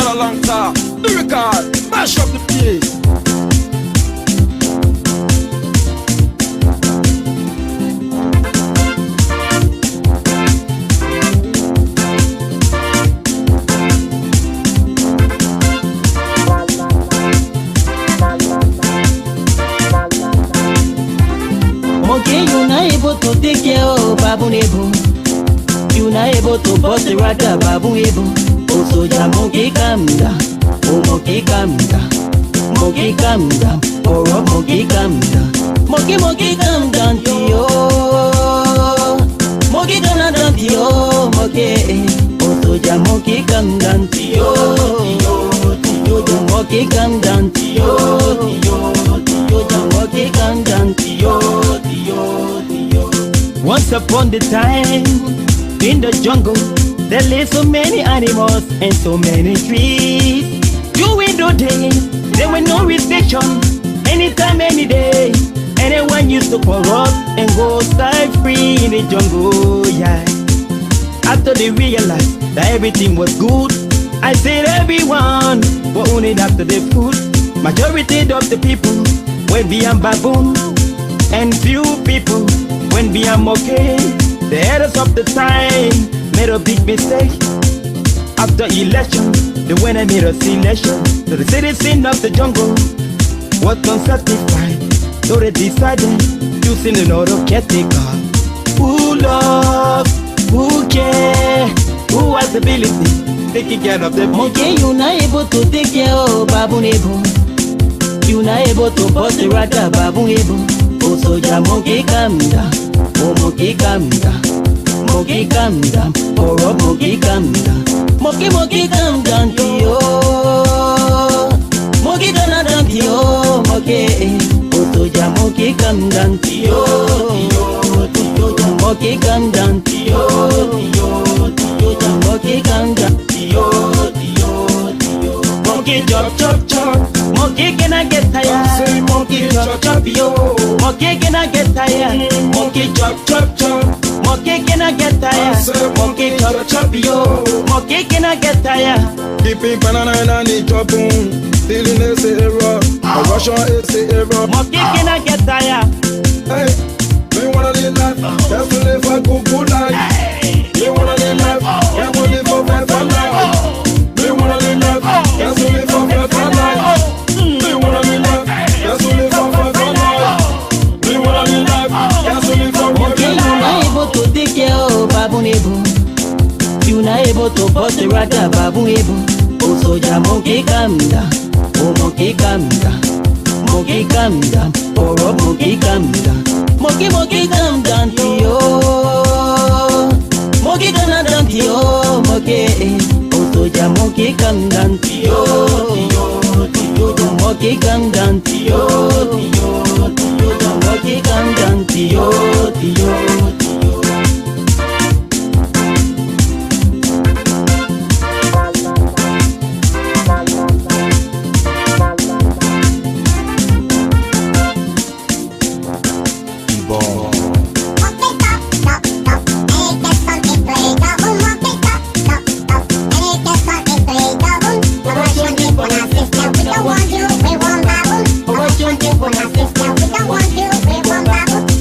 a long talk. Lyrical, mash up the place. Monkey, you're not able to take care of Babu Nebo. You're not able to bust the rata Babu Nebo. Oh, soldier, monkey, calm down. Oh, monkey, calm down. Monkey, calm down. Oh, monkey, calm down. Monkey, calm down to you. Monkey, calm down to you. Monkey, oh, soldier, monkey, calm down to you. Monkey, calm down to you. Monkey, calm down to you. Once upon the time, in the jungle, there lay so many animals and so many trees. During the day, there were no restriction. Anytime, any day, anyone used to corrupt and go outside free in the jungle, yeah. After they realized that everything was good, I said everyone was only after the food. Majority of the people went beyond baboon, and few people went beyond okay. The headers of the time made a big mistake. After election, they went and made a selection. So the citizen of the jungle was unsatisfied, so they decided to send another caretaker. Who love, who care, who has the ability taking care of the monkey. You're not able to take care of Babu Nebo. You're not able to bust the rata Babu Nebo. Oh, soldier, monkey, calm down. Oh, monkey, calm down. Monkey, calm down. Oh, monkey, calm down. Monkey, calm down to you. Monkey, calm down to you. Monkey, oh, soldier, monkey, calm down to you. Monkey, calm down to you. Monkey, calm down to you. Monkey, chop. Monkey, can I get tired? Say monkey, chop, yo. Monkey, can I get tired? Monkey, chop. Monkey, can I get tired? Monkey, chop, yo. Monkey, can I get tired? Keeping banana and the chop. Stealing is a error. A Russian is a error. Monkey, can I get tired? Hey, we wanna live life. That's to live a good life. We wanna live life. That's to live a better life. We wanna live life. That's to live a better life. We wanna live life. That's to live a better life. We wanna live life. That's to live a better life. You're not able to take care of Babu Nebo. You're not able to bust the rata Babu Nebo. Oh, soldier, monkey, calm down. Oh, monkey, calm down. Monkey, calm down. Oh, monkey, calm down. Monkey, calm down to you. Monkey, calm down to you. Monkey, oh, soldier, monkey, calm down to you. Monkey, calm down to you. Monkey, calm down to you.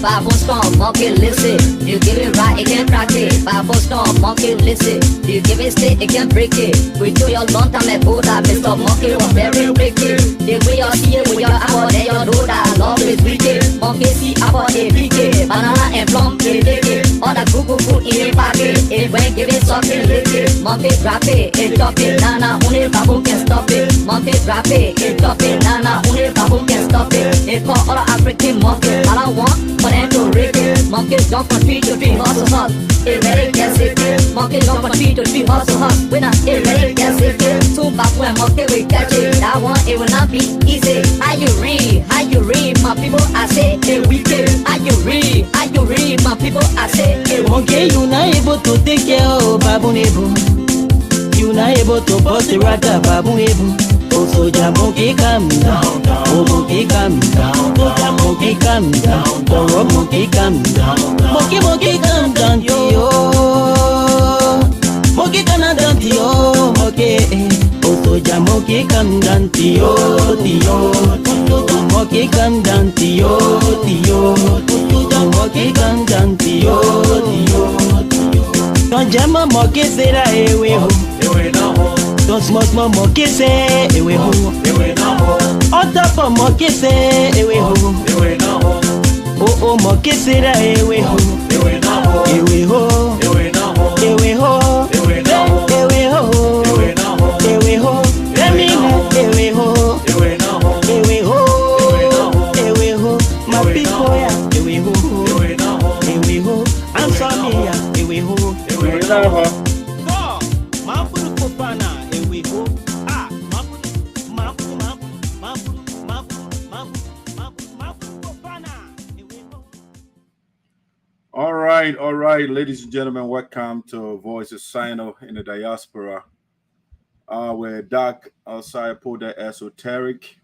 Bible storm, monkey listen. You give it right, it can crack it. Bible storm, monkey listen. You give it straight, it can break it. We do your long time like Buddha, Mr. Monkey was very wicked. The way you see it with your apple, then you know that love is wicked. Monkey see apple, they pick banana and plum, they lick it. All the Google food in the pocket, it when give it something lick it. Monkey drop it, it drop it. Nana, only baboon can stop it. Monkey drop it, it drop it. Nana, only baboon can stop it. It call all the African monkeys. All I want for them to break it. Monkeys jump from tree to tree, hustle hustle. It ready get sick. Monkey jump from tree to tree, hustle hustle. When it ready get sick. Two back when monkey we catch it. That one it will not be easy. How you read, my people? I say it wicked. How you read, my people? I say it Monkey, you're not able to take care of Babu Nebo. You're not able to bust the rata Babu Nebo. Oh, soldier, monkey, calm down. Oh, monkey, calm down. Soldier, monkey, calm down. Oh, monkey, calm down. Monkey, calm down to you. Monkey, calm down to you. Monkey, oh, Tio, monkey come down, Tio, monkey come down, Tio. Don't jam a monkey say that away home. Don't smoke my monkey say away home. On top of monkey say away home. Oh, monkey say that away home. Away home. Away home. Away home. Let me know. Away home. Away home. My people, yeah. Away home. I'm sorry, yeah. Away home. All right, ladies and gentlemen, welcome to Voice of Sinoe in the Diaspora. We're Doc Saryorpodeh Esoteric,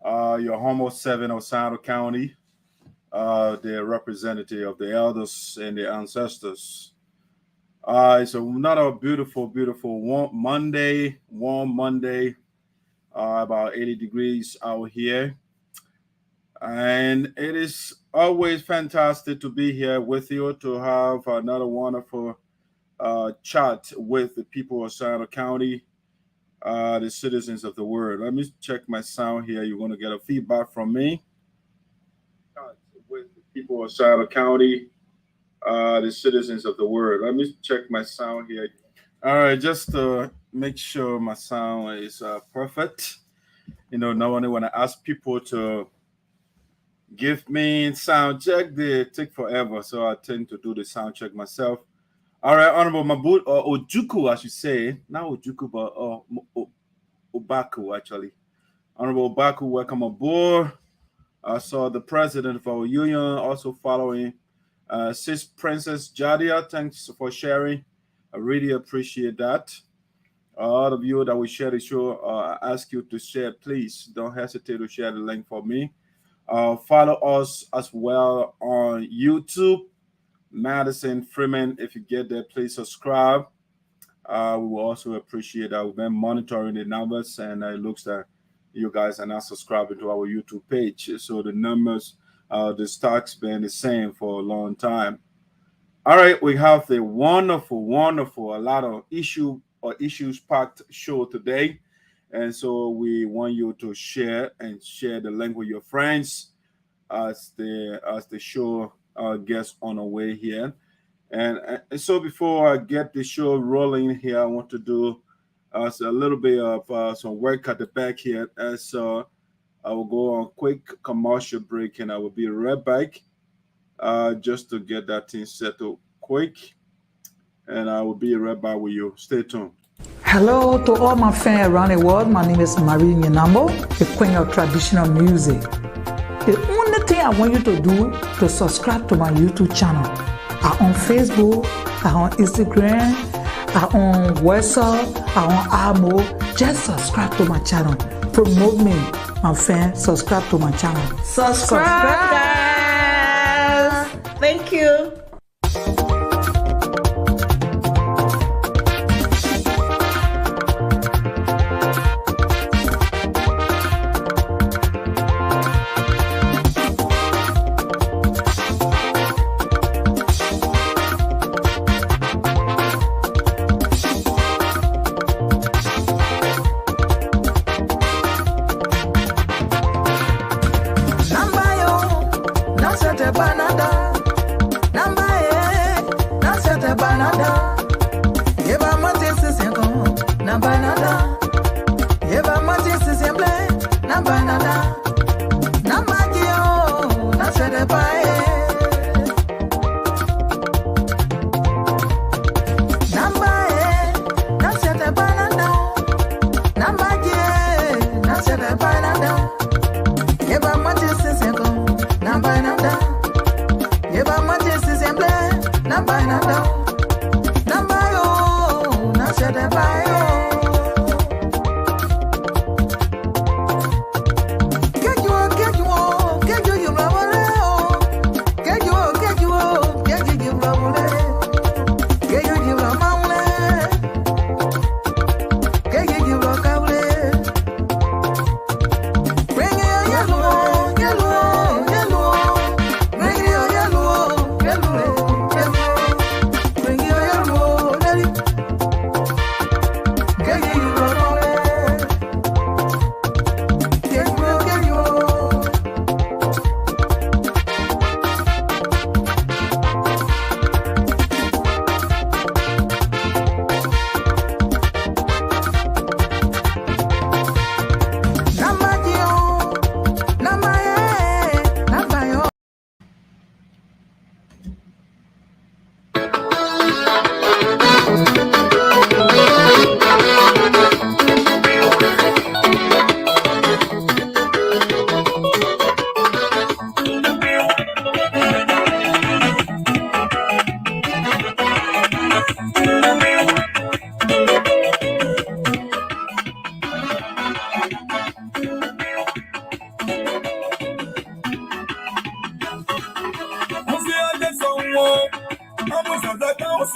your Homo 7 of Sinoe County, the representative of the elders and the ancestors. It's another beautiful warm Monday, about 80 degrees out here. And it is always fantastic to be here with you to have another wonderful chat with the people of Sinoe County, the citizens of the world. Let me check my sound here. You're going to get a feedback from me. With the people of Sinoe County, the citizens of the world. Let me check my sound here. All right, just to make sure my sound is perfect. You know, normally when I ask people to give me sound check, they take forever, so I tend to do the sound check myself. All right, Honorable Mabut, or Ojuku, I should say, not Ojuku, but Obaku, actually. Honorable Obaku, welcome aboard. I saw the president of our union also following. Sis Princess Jadia, thanks for sharing. I really appreciate that. All of you that will share the show, I ask you to share, please. Don't hesitate to share the link for me. Follow us as well on YouTube, Madison Freeman. If you get there, please subscribe. We will also appreciate that. We've been monitoring the numbers, and it looks like you guys are not subscribing to our YouTube page. So the numbers, the stocks been the same for a long time. All right, we have the wonderful, a lot of issues packed show today. And so we want you to share the link with your friends as the show gets on our way here. And so before I get the show rolling here, I want to do a little bit of some work at the back here. And so I will go on a quick commercial break, and I will be right back just to get that thing settled quick. And I will be right back with you. Stay tuned. Hello to all my fans around the world. My name is Marie Nyinambo, the queen of traditional music. The only thing I want you to do to subscribe to my YouTube channel. I'm on Facebook, I'm on Instagram, I'm on WhatsApp, I'm on Amo. Just subscribe to my channel. Promote me, my fans. Subscribe to my channel. Subscribe, guys. Thank you.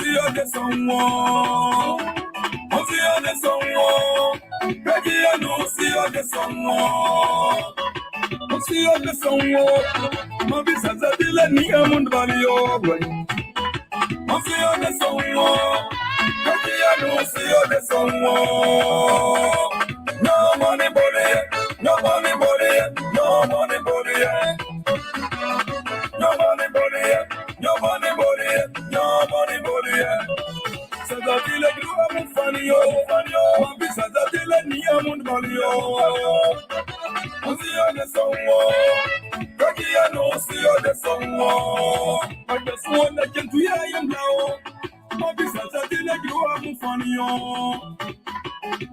see on the song. See on the song. Peggy, I know, see on the song. See on the song. My business are the Nia Mundvalio. See on the song. Peggy, I know, see on the song. No money, body, no money, body, no money, body. No money, body, no money, body, no money, body. Sadadile grua mufanio, mabi sadadile niya mundvalio. Oziyo de songo, kagiya no oziyo de songo. Agasuwa na kentu ya yemlao, mabi sadadile grua mufanio.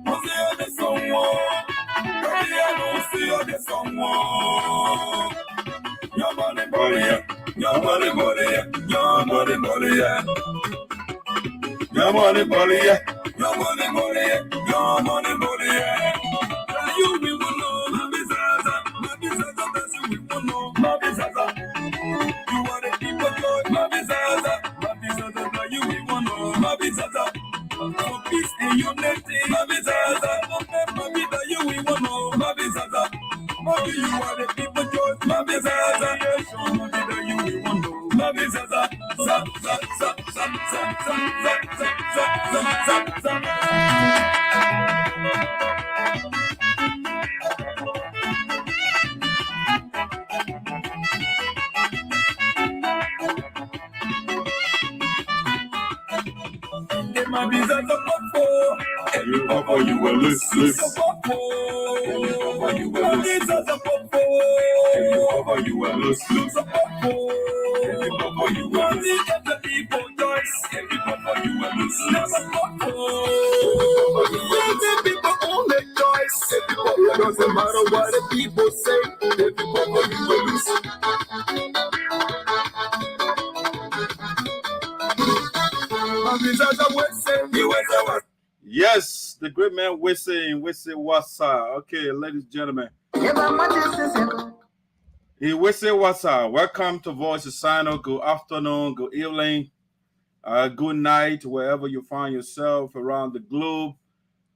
Oziyo de songo, kagiya no oziyo de songo. Your money, body, your money, body, your money, body. Your money, money, your money, money, your money, money. You will know, my business, that's you will know, my business. You are the people, my business, that you will know, my business. For peace and unity, my business, you will know, my business. Maybe you are the people, my business. You will know, my business. My business every papa you will lose. Every papa you will lose. Every papa you will lose. Every papa you will lose. Every people choice. Every papa you will lose. Every people only choice. Every papa doesn't matter what the people say. Every papa you will lose. Yes, the great man Wisse Wassa. Okay, ladies and gentlemen. Wisse Wassa. Welcome to Voice of Sinoe. Good afternoon, good evening, good night, wherever you find yourself around the globe.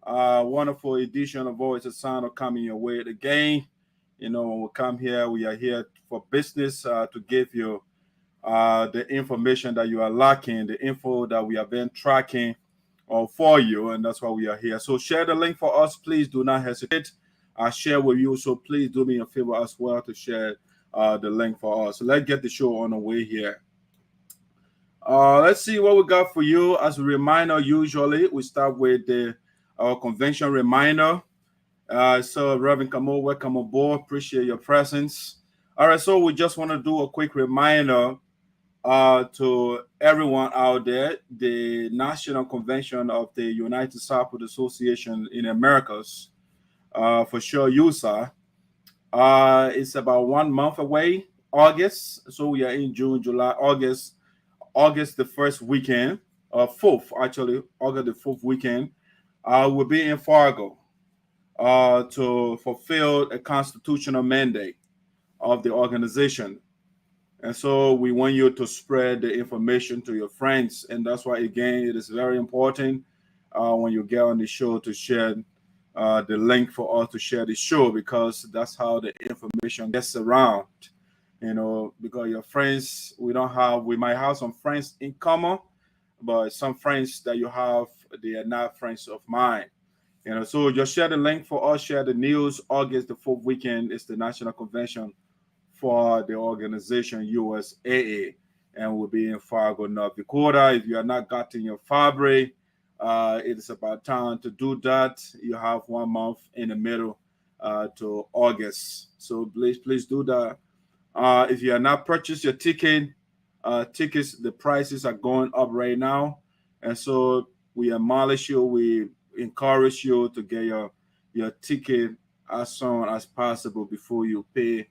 Wonderful edition of Voice of Sinoe coming your way again. You know, when we come here, we are here for business to give you the information that you are lacking, the info that we have been tracking for you, and that's why we are here. So share the link for us. Please do not hesitate. I share with you, so please do me a favor as well to share the link for us. So let's get the show on the way here. Let's see what we got for you. As a reminder, usually we start with our convention reminder. So Reverend Kamo, welcome aboard. Appreciate your presence. All right, so we just want to do a quick reminder to everyone out there. The National Convention of the United Sarpod Association in Americas, for sure, USA, it's about 1 month away, August. So we are in June, July, August the first weekend, August the 4th weekend, we'll be in Fargo to fulfill a constitutional mandate of the organization. And so we want you to spread the information to your friends. And that's why, again, it is very important when you get on the show to share the link for us to share the show, because that's how the information gets around. You know, because your friends, we might have some friends in common, but some friends that you have, they are not friends of mine. You know, so just share the link for us, share the news. August the 4th weekend is the National Convention for the organization USAA, and we'll be in Fargo, North Dakota. If you have not gotten your Fabre, it is about time to do that. You have 1 month in the middle to August, so please do that. If you have not purchased your tickets, the prices are going up right now, and so we admonish you, we encourage you to get your ticket as soon as possible before you pay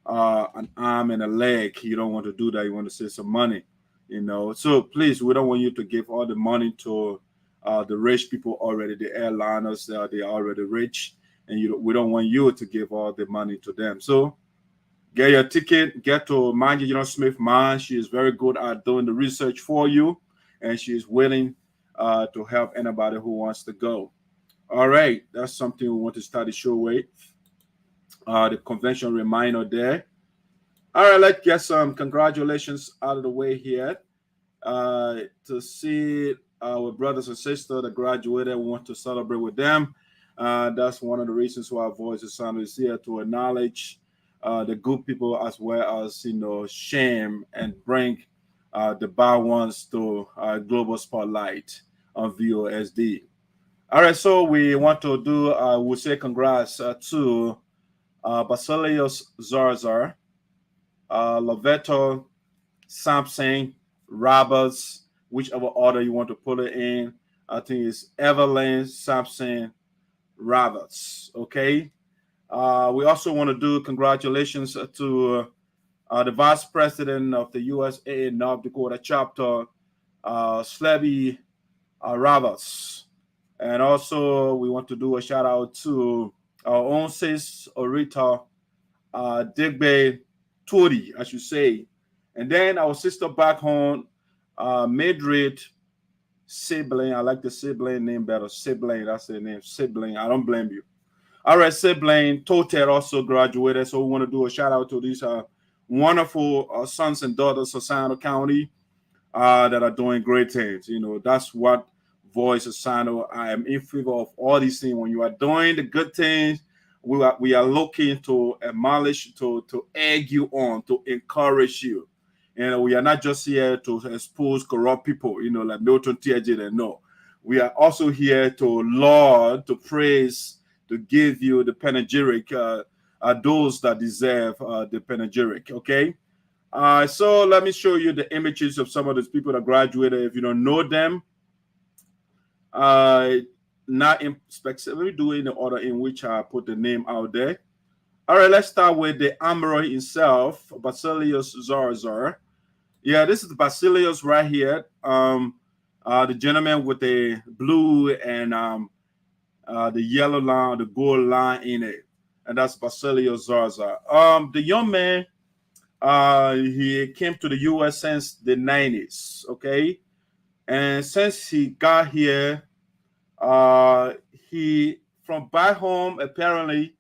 an arm and a leg. You don't want to do that. You want to save some money, you know. So please, we don't want you to give all the money to the rich people already, the airliners. They are already rich, and we don't want you to give all the money to them. So get your ticket. Get to Rina Smith. She is very good at doing the research for you. and she's willing to help anybody who wants to go. All right, that's something we want to start the show with. The convention reminder there. All right, let's get some congratulations out of the way here. To see our brothers and sisters that graduated, we want to celebrate with them. That's one of the reasons why our Voice of Sound is here, to acknowledge the good people as well as, shame and bring the bad ones to global spotlight on VOSD. All right, so we want to do, we'll say congrats to Barcelious, Zarzar, Lovetta, Sampson, Roberts, whichever order you want to put it in. I think it's Evelyn, Sampson, Roberts. Okay. We also want to do congratulations to the Vice President of the USAA North Dakota chapter, Slabe Roberts. And also we want to do a shout out to our own sis, Oretha, Dagbe, Toteh, I should say. And then our sister back home, Mildred, Saybline. I like the Saybline name better. Saybline, that's the name. Saybline. I don't blame you. All right, Saybline. Toteh also graduated. So we want to do a shout out to these wonderful sons and daughters of Sinoe County that are doing great things. That's what Voice of Sinoe. I am in favor of all these things. When you are doing the good things, we are looking to admonish, to egg you on, to encourage you. We are not just here to expose corrupt people, like Milton Tuazama. No, we are also here to laud, to praise, to give you the panegyric, those that deserve the panegyric. Okay. So let me show you the images of some of those people that graduated. If you don't know them, not in specific. Let me do it in the order in which I put the name out there. All right, let's start with the Amroy himself, Barcelious Zarzar. Yeah, this is Barcelious right here. The gentleman with the blue and the yellow line, the gold line in it, and that's Barcelious Zarzar. The young man, he came to the U.S. since the 90s. Okay, and since he got here, he from back home apparently.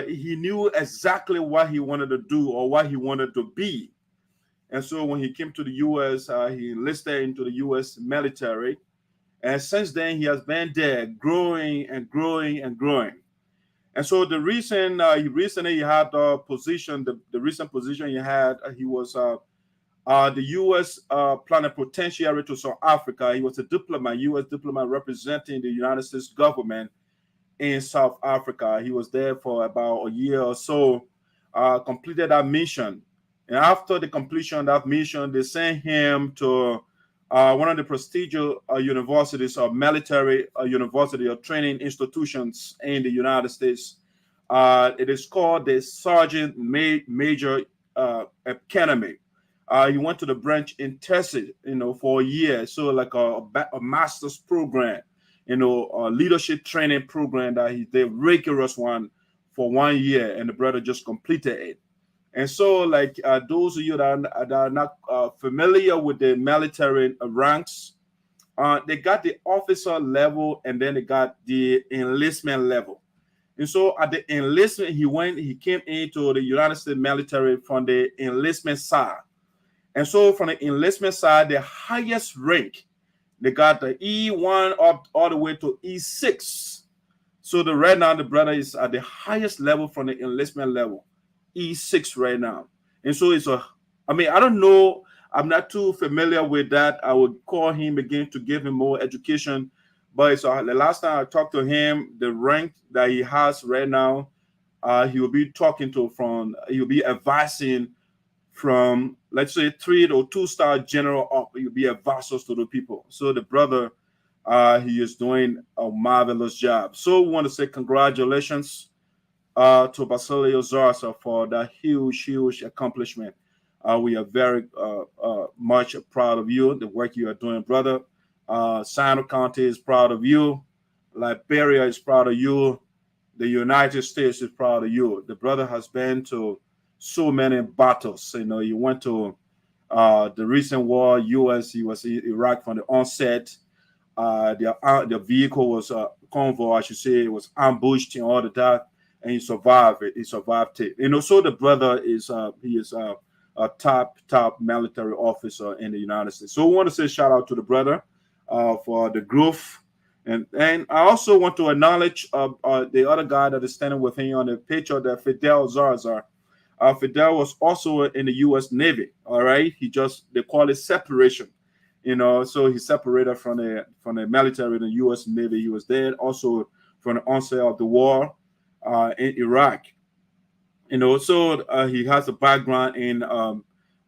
He knew exactly what he wanted to do or what he wanted to be. And so when he came to the U.S., he enlisted into the U.S. military. And since then, he has been there growing and growing and growing. And so the reason he recently had the position, the recent position he had, he was the U.S. plenipotentiary to South Africa. He was a diplomat, U.S. diplomat representing the United States government in South Africa. He was there for about a year or so, completed that mission. And after the completion of that mission, they sent him to one of the prestigious universities or military university or training institutions in the United States. It is called the Sergeant Major Academy. He went to the branch in Toteh, for a year. So like a master's program, a leadership training program that he did, rigorous one for 1 year, and the brother just completed it. And so, like those of you that are not familiar with the military ranks, they got the officer level and then they got the enlistment level. And so at the enlistment, he came into the United States military from the enlistment side. And so from the enlistment side, the highest rank, they got the E1 up all the way to E6. So right now, the brother is at the highest level from the enlistment level, E6 right now. And so I don't know, I'm not too familiar with that. I would call him again to give him more education. But so the last time I talked to him, the rank that he has right now, he will be he'll be advising from, let's say, 3 to 2-star general up. He'll be advisors to the people. So the brother, he is doing a marvelous job. So we want to say congratulations to Barcelious Zarzar for that huge accomplishment. We are very much proud of you, the work you are doing, brother. Sinoe County is proud of you. Liberia is proud of you. The United States is proud of you. The brother has been to so many battles. He went to the recent war. He was in Iraq from the onset. The vehicle was convoy, I should say, it was ambushed and all of that, and he survived it. He survived it. So the brother is a top military officer in the United States. So we want to say shout out to the brother for the growth. And I also want to acknowledge the other guy that is standing with him on the picture, that Fidel Zarzar. Fidel was also in the U.S. Navy. All right, they call it separation. So he separated from the military in the U.S. Navy. He was there also from the onset of the war in Iraq. So he has a background in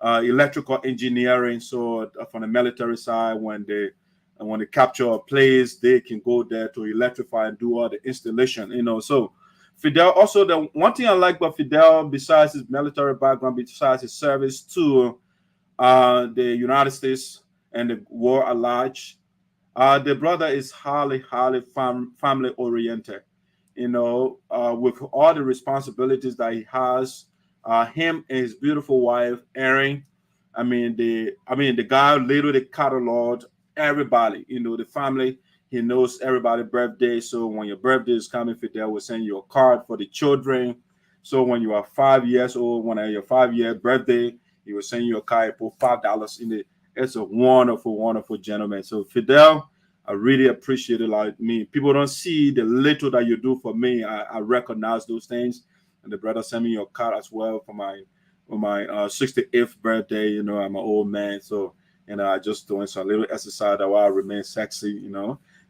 electrical engineering. So from the military side, when they capture a place, they can go there to electrify and do all the installation. So Fidel, also the one thing I like about Fidel, besides his military background, besides his service to the United States and the war at large, the brother is highly family oriented. With all the responsibilities that he has, him and his beautiful wife Erin. The guy literally cataloged everybody. The family. He knows everybody's birthday. So when your birthday is coming, Fidel will send you a card for the children. So when you are 5 years old, when your 5-year birthday, he will send you a card, put $5 in it. It's a wonderful gentleman. So Fidel, I really appreciate it. Like me, people don't see the little that you do for me. I recognize those things. And the brother sent me your card as well for my 68th birthday. I'm an old man, so I just doing some little exercise that while I remain sexy.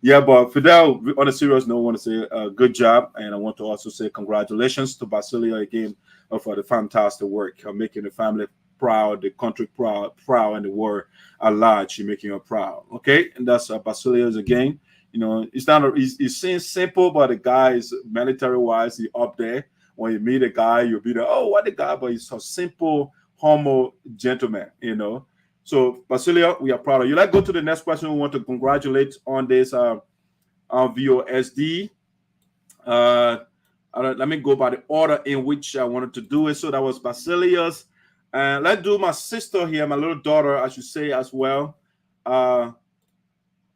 Yeah, but Fidel, on a serious note, I want to say good job, and I want to also say congratulations to Barcelious again for the fantastic work of making the family proud, the country proud, and the world at large. You're making you proud. Okay, and that's Barcelious again. It's not. It seems simple, but the guy is military-wise. He up there. When you meet a guy, you'll be like, oh, what the guy? But he's a simple, humble gentleman. So Barcelious, we are proud of you. Let's go to the next question. We want to congratulate on this VOSD. Let me go by the order in which I wanted to do it. So that was Barcelious. And let's do my sister here, my little daughter, I should say as well.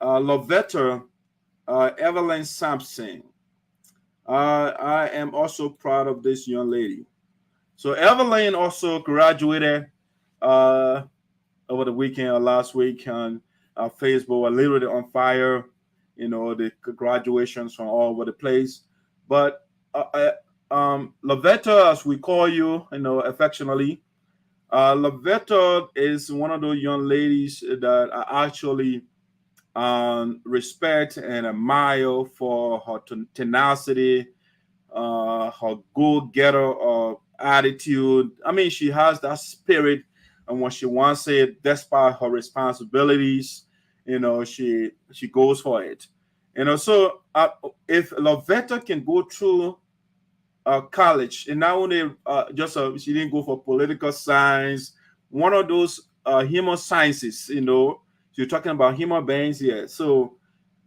Lovetta, Otavin Sampson. I am also proud of this young lady. So Evelyn also graduated over the weekend or last week on Facebook, literally on fire. The graduations from all over the place. But Lovetta, as we call you, affectionately, Lovetta is one of those young ladies that I actually respect and admire for her tenacity, her go-getter attitude. She has that spirit, and when she wants it, despite her responsibilities, she goes for it. So if Lovetta can go through college, and not only she didn't go for political science, one of those human sciences, you're talking about human beings here. So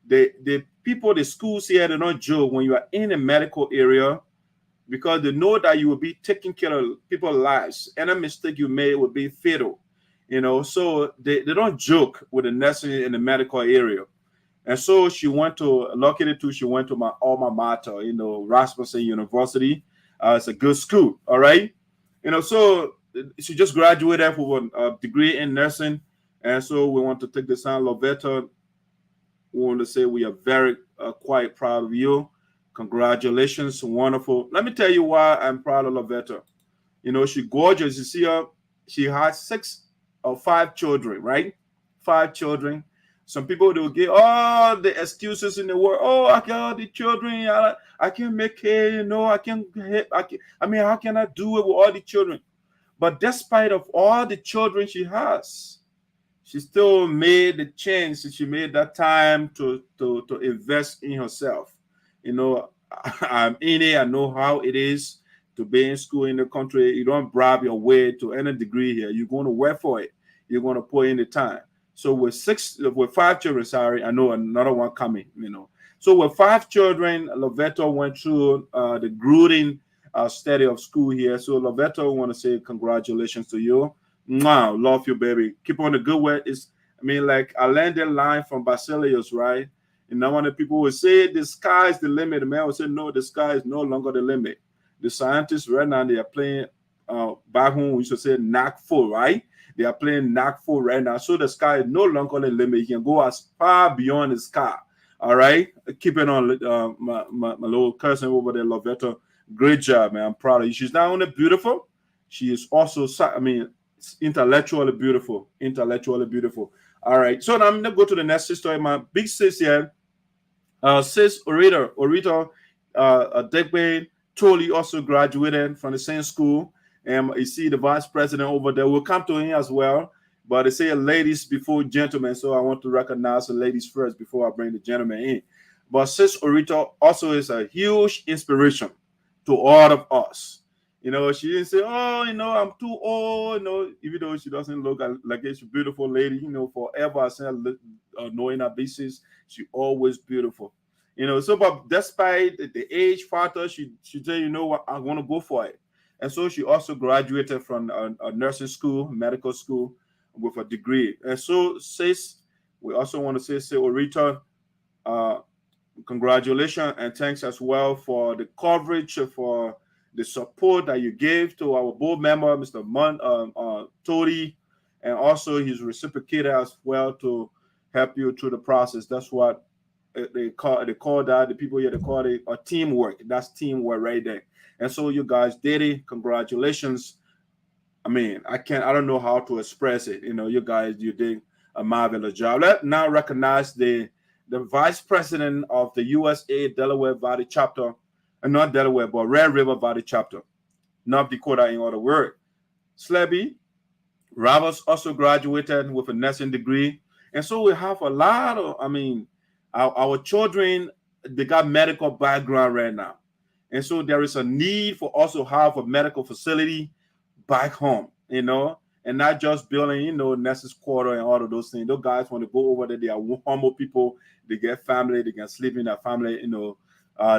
the people, the schools here, they don't joke when you are in a medical area, because they know that you will be taking care of people's lives. Any mistake you made would be fatal. So they don't joke with the nursing in the medical area. And so she went to my alma mater, Rasmussen University. It's a good school, all right? So she just graduated with a degree in nursing. And so we want to take this on, Lovetta. We want to say we are very quite proud of you. Congratulations, wonderful. Let me tell you why I'm proud of Lovetta. She's gorgeous. You see her, she has 6 or 5 children, right? 5 children. Some people, they will give all the excuses in the world. Oh, I got all the children. I can't make it, I can't. How can I do it with all the children? But despite of all the children she has, she still made the change. She made that time to invest in herself. I'm in it. I know how it is to be in school in the country. You don't bribe your way to any degree here. You're going to work for it. You're going to put in the time. So with 5 children, I know another one coming, So with 5 children, Lovetta went through the grueling study of school here. So Lovetta, I want to say congratulations to you. Mwah, love you, baby. Keep on the good way. Like I learned that line from Barcelious, right? And now when the people will say the sky is the limit, the man will say, no, the sky is no longer the limit. The scientists right now, they are playing back home, we should say knock full, right? They are playing knock full right now. So the sky is no longer the limit. You can go as far beyond the sky. All right. Keeping on my little cousin over there, Lovetta. Great job, man. I'm proud of you. She's not only beautiful, she is also, intellectually beautiful. Intellectually beautiful. All right. So now I'm gonna go to the next story. My big sis here, sis Oretha Dagbe Fully also graduated from the same school. And you see the vice president over there. We'll come to him as well. But they say ladies before gentlemen. So I want to recognize the ladies first before I bring the gentlemen in. But sis Oretha also is a huge inspiration to all of us. You know, she didn't say, oh, you know, I'm too old. You know, even though she doesn't look like a beautiful lady, you know, forever I said, knowing her basis, she always beautiful. You know, so but despite the age factor, she said, you know what, I want to go for it. And so she also graduated from a nursing school, medical school, with a degree. And so, sis, we also want to say Oretha, congratulations and thanks as well for the coverage, for the support that you gave to our board member, Mr. Toteh, and also he's reciprocated as well to help you through the process. That's what they call that, the people here, they call it a teamwork. That's teamwork right there. And so you guys did it. Congratulations. I don't know how to express it. You know, you guys, you did a marvelous job. Let's now recognize the vice president of the USAA Delaware Valley chapter, and not Delaware, but Red River Valley chapter, North Dakota in other words. Slabe Roberts also graduated with a nursing degree. And so we have a lot of, our children, they got medical background right now. And so there is a need for also have a medical facility back home, you know, and not just building, you know, nurses' quarter and all of those things. Those guys, when they go over there, they are humble people. They get family. They can sleep in their family, you know.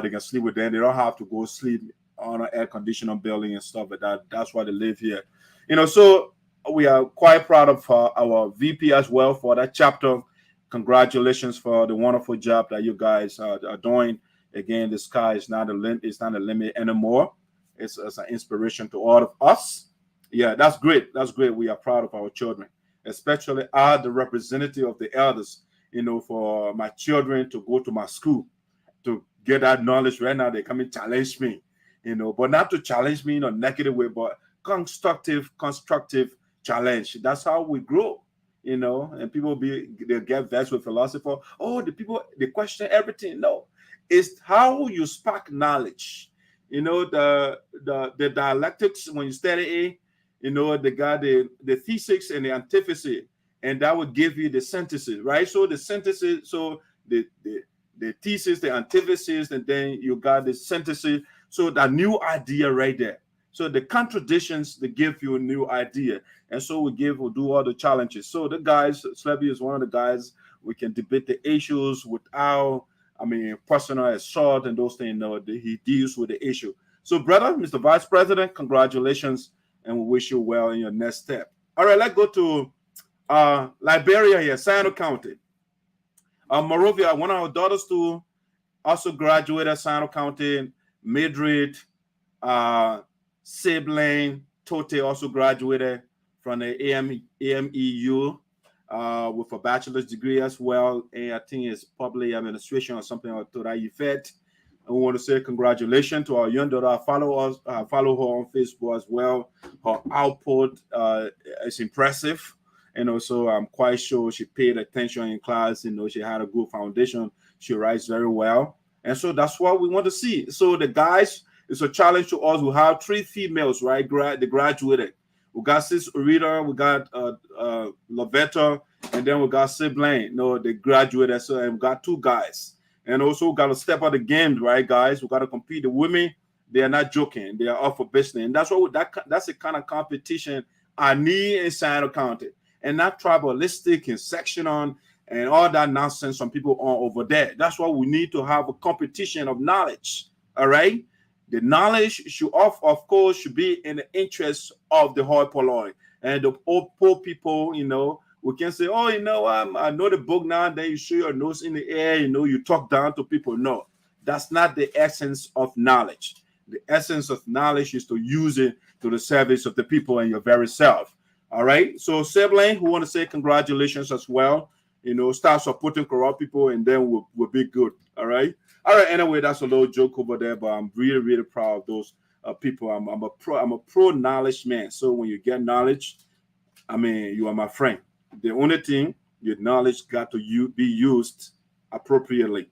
They can sleep with them. They don't have to go sleep on an air-conditioned building and stuff like that. That's why they live here. You know, so we are quite proud of our VP as well for that chapter. Congratulations for the wonderful job that you guys are doing. Again, the sky is not a limit. It's not a limit anymore. It's an inspiration to all of us. Yeah, that's great. That's great. We are proud of our children, especially the representative of the elders, you know, for my children to go to my school to get that knowledge. Right now, they come and challenge me, you know, but not to challenge me in a negative way, but constructive challenge. That's how we grow, you know, and people they get vexed with philosophy. Oh, they question everything. No, it's how you spark knowledge. You know, the dialectics, when you study it, you know, they got the thesis and the antithesis, and that would give you the synthesis, right? So the synthesis, so the thesis, the antithesis, and then you got the synthesis. So that new idea right there. So the contradictions, they give you a new idea. And so we'll do all the challenges. So the guys, Slabe is one of the guys, we can debate the issues without, personal assault and those things. You know, he deals with the issue. So brother, Mr. Vice President, congratulations, and we wish you well in your next step. All right, let's go to Liberia here, Sinoe County. Morovia, one of our daughters too, also graduated Sinoe County. Mildred, Saybline, Toteh also graduated from the AMEU with a bachelor's degree as well. And I think it's public administration or something to that effect. And we want to say congratulations to our young daughter. I follow her on Facebook as well. Her output is impressive. And also, I'm quite sure she paid attention in class. You know, she had a good foundation. She writes very well. And so that's what we want to see. So the guys, it's a challenge to us. We have 3 females, right? They graduated. We got sis Oretha, we got Lovetta, and then we got Saybline. No, they graduated. So and we got 2 guys. And also we got to step up the game, right, guys? We got to compete. The women, they are not joking. They are up for business. And that's what that's the kind of competition I need in Sinoe County. And not tribalistic and sectional and all that nonsense some people are over there. That's why we need to have a competition of knowledge. All right. The knowledge should, of course, should be in the interest of the hoi polloi. And the old poor people, we can say, oh, I know the book now. Then you show your nose in the air, you talk down to people. No, that's not the essence of knowledge. The essence of knowledge is to use it to the service of the people and your very self. All right. So, Saybline, who want to say congratulations as well. Start supporting corrupt people, and then we'll be good. All right. All right. Anyway, that's a little joke over there, but I'm really, really proud of those people. I'm a pro knowledge man. So when you get knowledge, you are my friend. The only thing, your knowledge got to be used appropriately.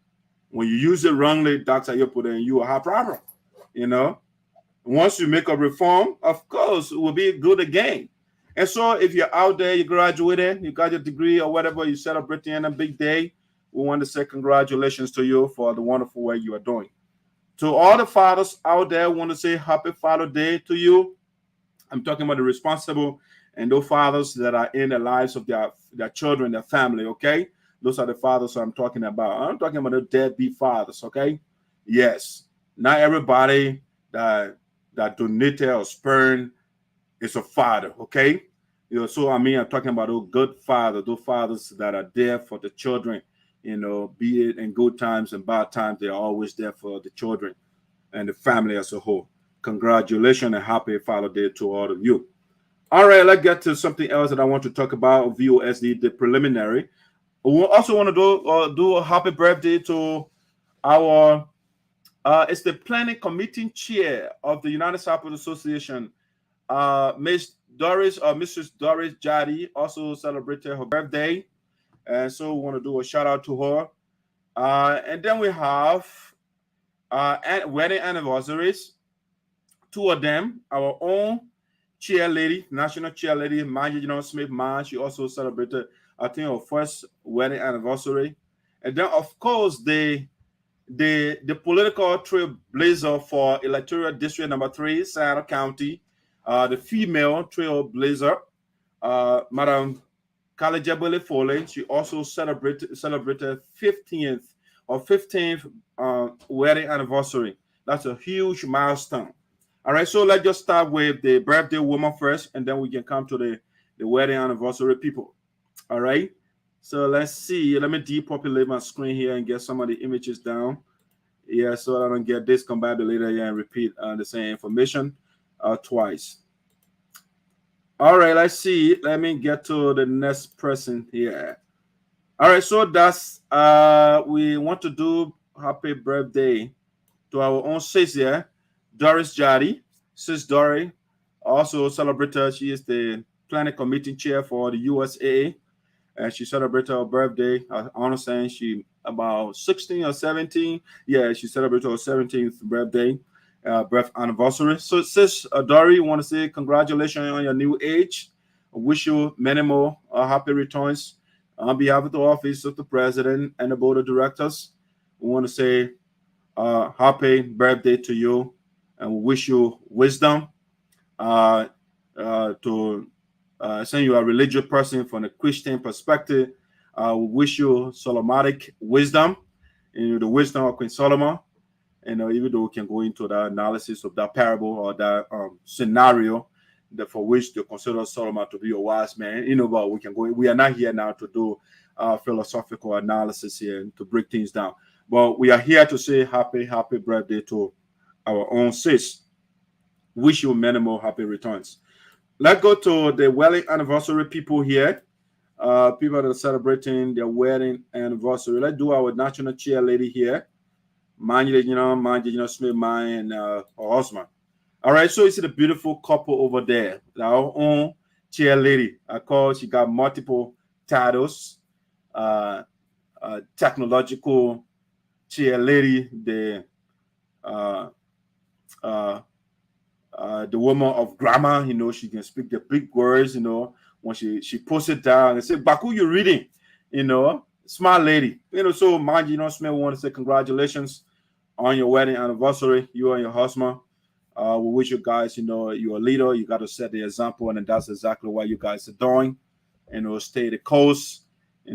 When you use it wrongly, Dr. Saryorpodeh, you will have problem. Once you make a reform, of course, it will be good again. And so if you're out there, you graduated, you got your degree or whatever, you celebrating a big day, we want to say congratulations to you for the wonderful work you are doing. To all the fathers out there, I want to say happy Father Day to you. I'm talking about the responsible and those fathers that are in the lives of their children, their family, okay? Those are the fathers I'm talking about. I'm talking about the deadbeat fathers, okay? Yes. Not everybody that donated or spurned is a father, okay? So I'm talking about those good fathers, those fathers that are there for the children, be it in good times and bad times, they're always there for the children and the family as a whole. Congratulations and happy Father Day to all of you. All right, let's get to something else that I want to talk about, VOSD, the preliminary. We also want to do a happy birthday to our, it's the planning committee chair of the United Southwest Association, Mrs. Doris Jarlee also celebrated her birthday. And so we want to do a shout out to her. And then we have wedding anniversaries. Two of them, our own chair lady, national chair lady, Rina Smith Florence. She also celebrated, I think, her first wedding anniversary. And then, of course, the political trailblazer for Electoral District number 3, Sinoe County, the female trailblazer, Madam Gallay Jegbadai Fully. She also celebrated 15th wedding anniversary. That's a huge milestone. All right, so let's just start with the birthday woman first, and then we can come to the wedding anniversary people. All right, so let's see. Let me depopulate my screen here and get some of the images down. Yeah, so I don't get this, come back later and repeat the same information twice. All right, let's see. Let me get to the next person here. All right, so that's we want to do happy birthday to our own sis here, Doris Jarlee. Sis Dory also celebrated. She is the planning committee chair for the USAA, and she celebrated her birthday. I understand she about 16 or 17. Yeah, she celebrated her 17th birthday. Birth anniversary. So, sis Dory, want to say congratulations on your new age. I wish you many more happy returns on behalf of the office of the president and the board of directors. We want to say happy birthday to you, and we wish you wisdom. To saying you are a religious person from a Christian perspective, we wish you Solomonic wisdom, the wisdom of Queen Solomon. Even though we can go into the analysis of that parable or that scenario for which to consider Solomon to be a wise man, but we can go. We are not here now to do philosophical analysis here and to break things down. But we are here to say happy birthday to our own sis. Wish you many more happy returns. Let's go to the wedding anniversary people here. People that are celebrating their wedding anniversary. Let's do our national chair lady here. Mildred, Smith, and her husband. All right, so you see the beautiful couple over there, our own chair lady. She got multiple titles. Technological chair lady, the woman of grammar. She can speak the big words. When she puts it down and say, "Baku, you reading?" Smart lady. So Mildred, Smith, we want to say congratulations on your wedding anniversary, you and your husband. We wish you guys, you're a leader. You got to set the example, and that's exactly what you guys are doing. Stay the course. We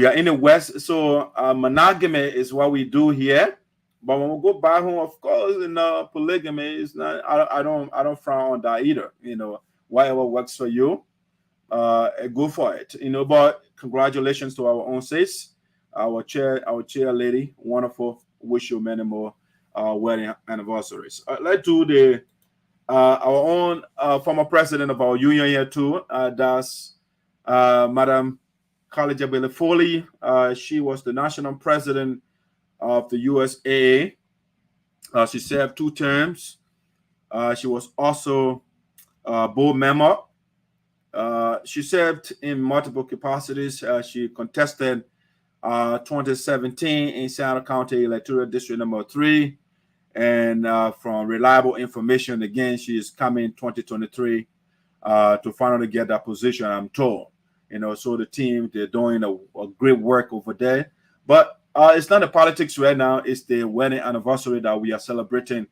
are in the West, so monogamy is what we do here. But when we go back home, of course, polygamy is not. I don't frown on that either. Whatever works for you, go for it. But congratulations to our own sis, our chair lady. Wonderful. Wish you many more wedding anniversaries. Let's do our own former president of our union here too. That's Madam Gallay Jegbadai Fully. She was the national president of the USAA. She served 2 terms. She was also a board member. She served in multiple capacities. She contested 2017 in Sinoe County Electoral District number 3. And from reliable information, again, she is coming 2023 to finally get that position, I'm told. So the team, they're doing a great work over there. But it's not the politics right now. It's the wedding anniversary that we are celebrating.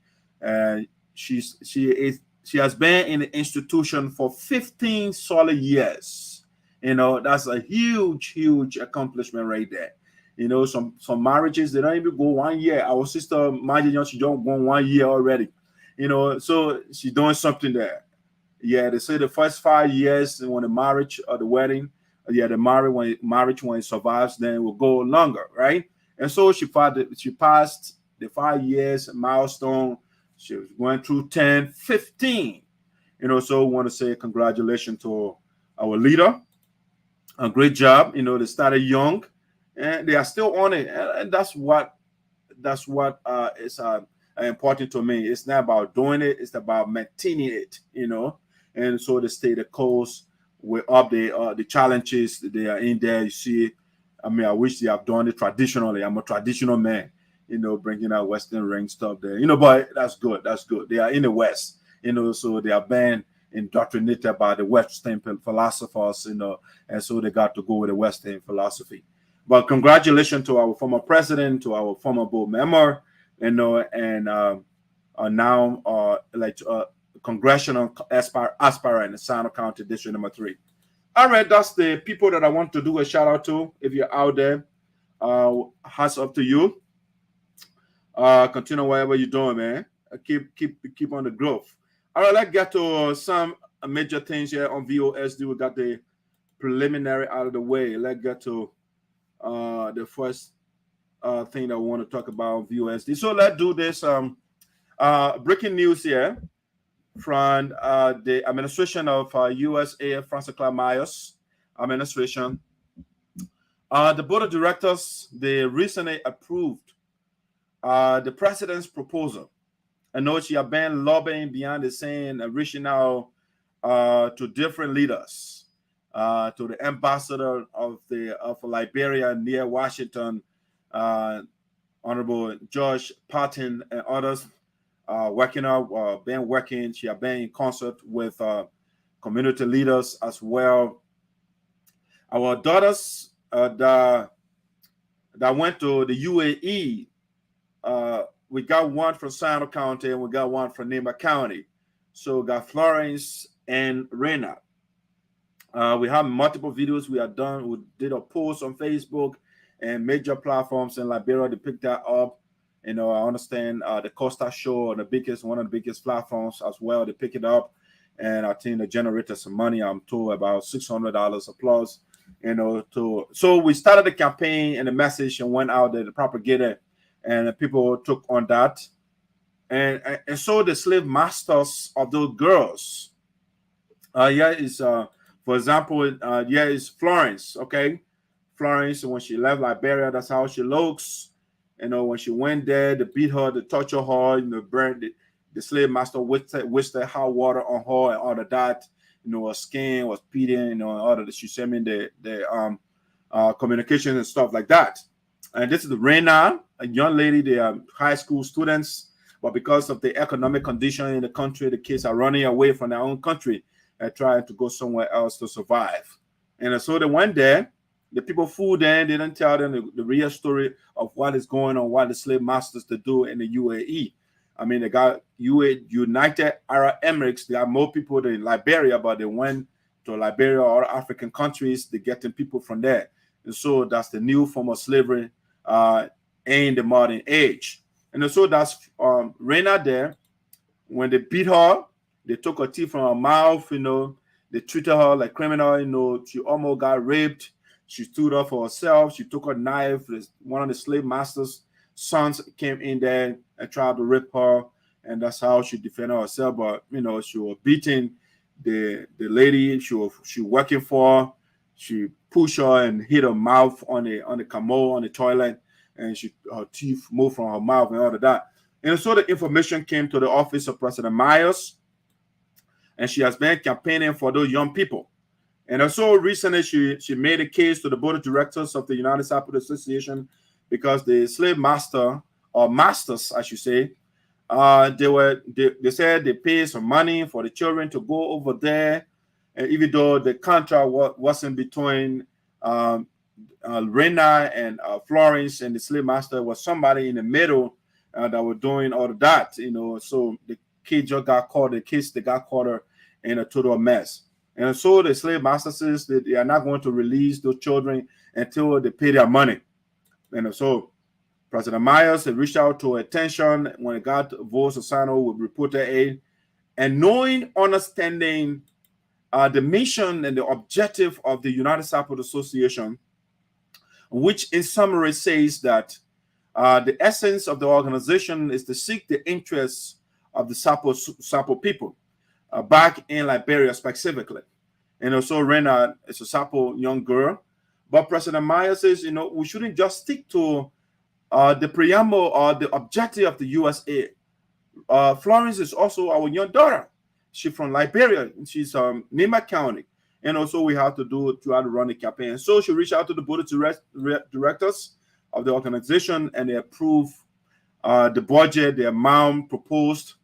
She has been in the institution for 15 solid years. That's a huge accomplishment right there. Some marriages, they don't even go 1 year. Our sister Mildred, she don't go 1 year already. So she's doing something there. Yeah, they say the first 5 years when the marriage or the wedding, the marriage when it survives, then it will go longer, right? And so she passed the 5 years milestone. She was going through 10, 15. So we want to say congratulations to our leader. A great job. They started young and they are still on it. And that's what is important to me. It's not about doing it, it's about maintaining it, And so they stay the course with the challenges that they are in there. You see, I wish they have done it traditionally. I'm a traditional man, bringing out Western ring stuff there. But that's good. That's good. They are in the West, so they are being indoctrinated by the Western philosophers, and so they got to go with the Western philosophy. But congratulations to our former president, to our former board member, and now congressional aspirant in Sinoe County District number 3. All right, that's the people that I want to do a shout out to. If you're out there, hats up to you. Continue whatever you're doing, man. Keep on the growth. All right, let's get to some major things here on VOSD. We got the preliminary out of the way. Let's get to the first thing that we want to talk about on VOSD. So let's do this. Breaking news here from the administration of USAA Francess Clarke Myers administration. The board of directors, they recently approved the president's proposal. I know she has been lobbying behind the scene and reaching out to different leaders, to the ambassador of Liberia near Washington, Honorable George Patton, and others. She has been in concert with community leaders as well. Our daughters that went to the UAE, we got one from Sinoe County and we got one from Nima County. So we got Florence and Rina. We have multiple videos we have done. We did a post on Facebook and major platforms in Liberia to pick that up. I understand the Costa Show, one of the biggest platforms as well, to pick it up. And I think they generated some money. I'm told about $600 plus. So we started the campaign and the message and went out there to propagate it, and people took on that. And so the slave masters of those girls. For example, is Florence. Okay, Florence, when she left Liberia, that's how she looks. When she went there, they beat her, they torture her, burned the slave master wasted hot water on her and all of that. Her skin was peeling, and all of that. She sent me the communication and stuff like that. And this is the Rina, a young lady. They are high school students, but because of the economic condition in the country, the kids are running away from their own country and trying to go somewhere else to survive. And so they went there. The people flew there. They didn't tell them the real story of what is going on, what the slave masters to do in the UAE. They got United Arab Emirates. They got more people than Liberia, but they went to Liberia or African countries. They're getting people from there. And so that's the new form of slavery in the modern age. And so that's Rina there. When they beat her, they took her teeth from her mouth, they treated her like criminal, she almost got raped. She stood up for herself. She took her knife. One of the slave master's sons came in there and tried to rape her, and that's how she defended herself. But she was beating the lady she was working for. She pushed her and hit her mouth on the commode on the toilet, and her teeth moved from her mouth and all of that. And so the information came to the office of President Myers, and she has been campaigning for those young people. And so recently she made a case to the board of directors of the United Sapota Association because the slave master, or masters, I should say, they said they paid some money for the children to go over there, and even though the contract wasn't between Rina and Florence and the slave master, was somebody in the middle that were doing all of that, so the kid just got caught. The kids, they got caught her in a total mess. And so the slave master says that they are not going to release those children until they pay their money. And so President Myers had reached out to attention when it got votes assigned with reporter aid, and understanding the mission and the objective of the United Sapota Association, which in summary says that the essence of the organization is to seek the interests of the Sapo people back in Liberia specifically. And also Rina is a Sapo young girl. But President Myers says, we shouldn't just stick to the preamble or the objective of the USA. Florence is also our young daughter. She's from Liberia. She's Sinoe County. And also we have to try to run the campaign. So she reached out to the board of directors of the organization, and they approved the budget, the amount proposed,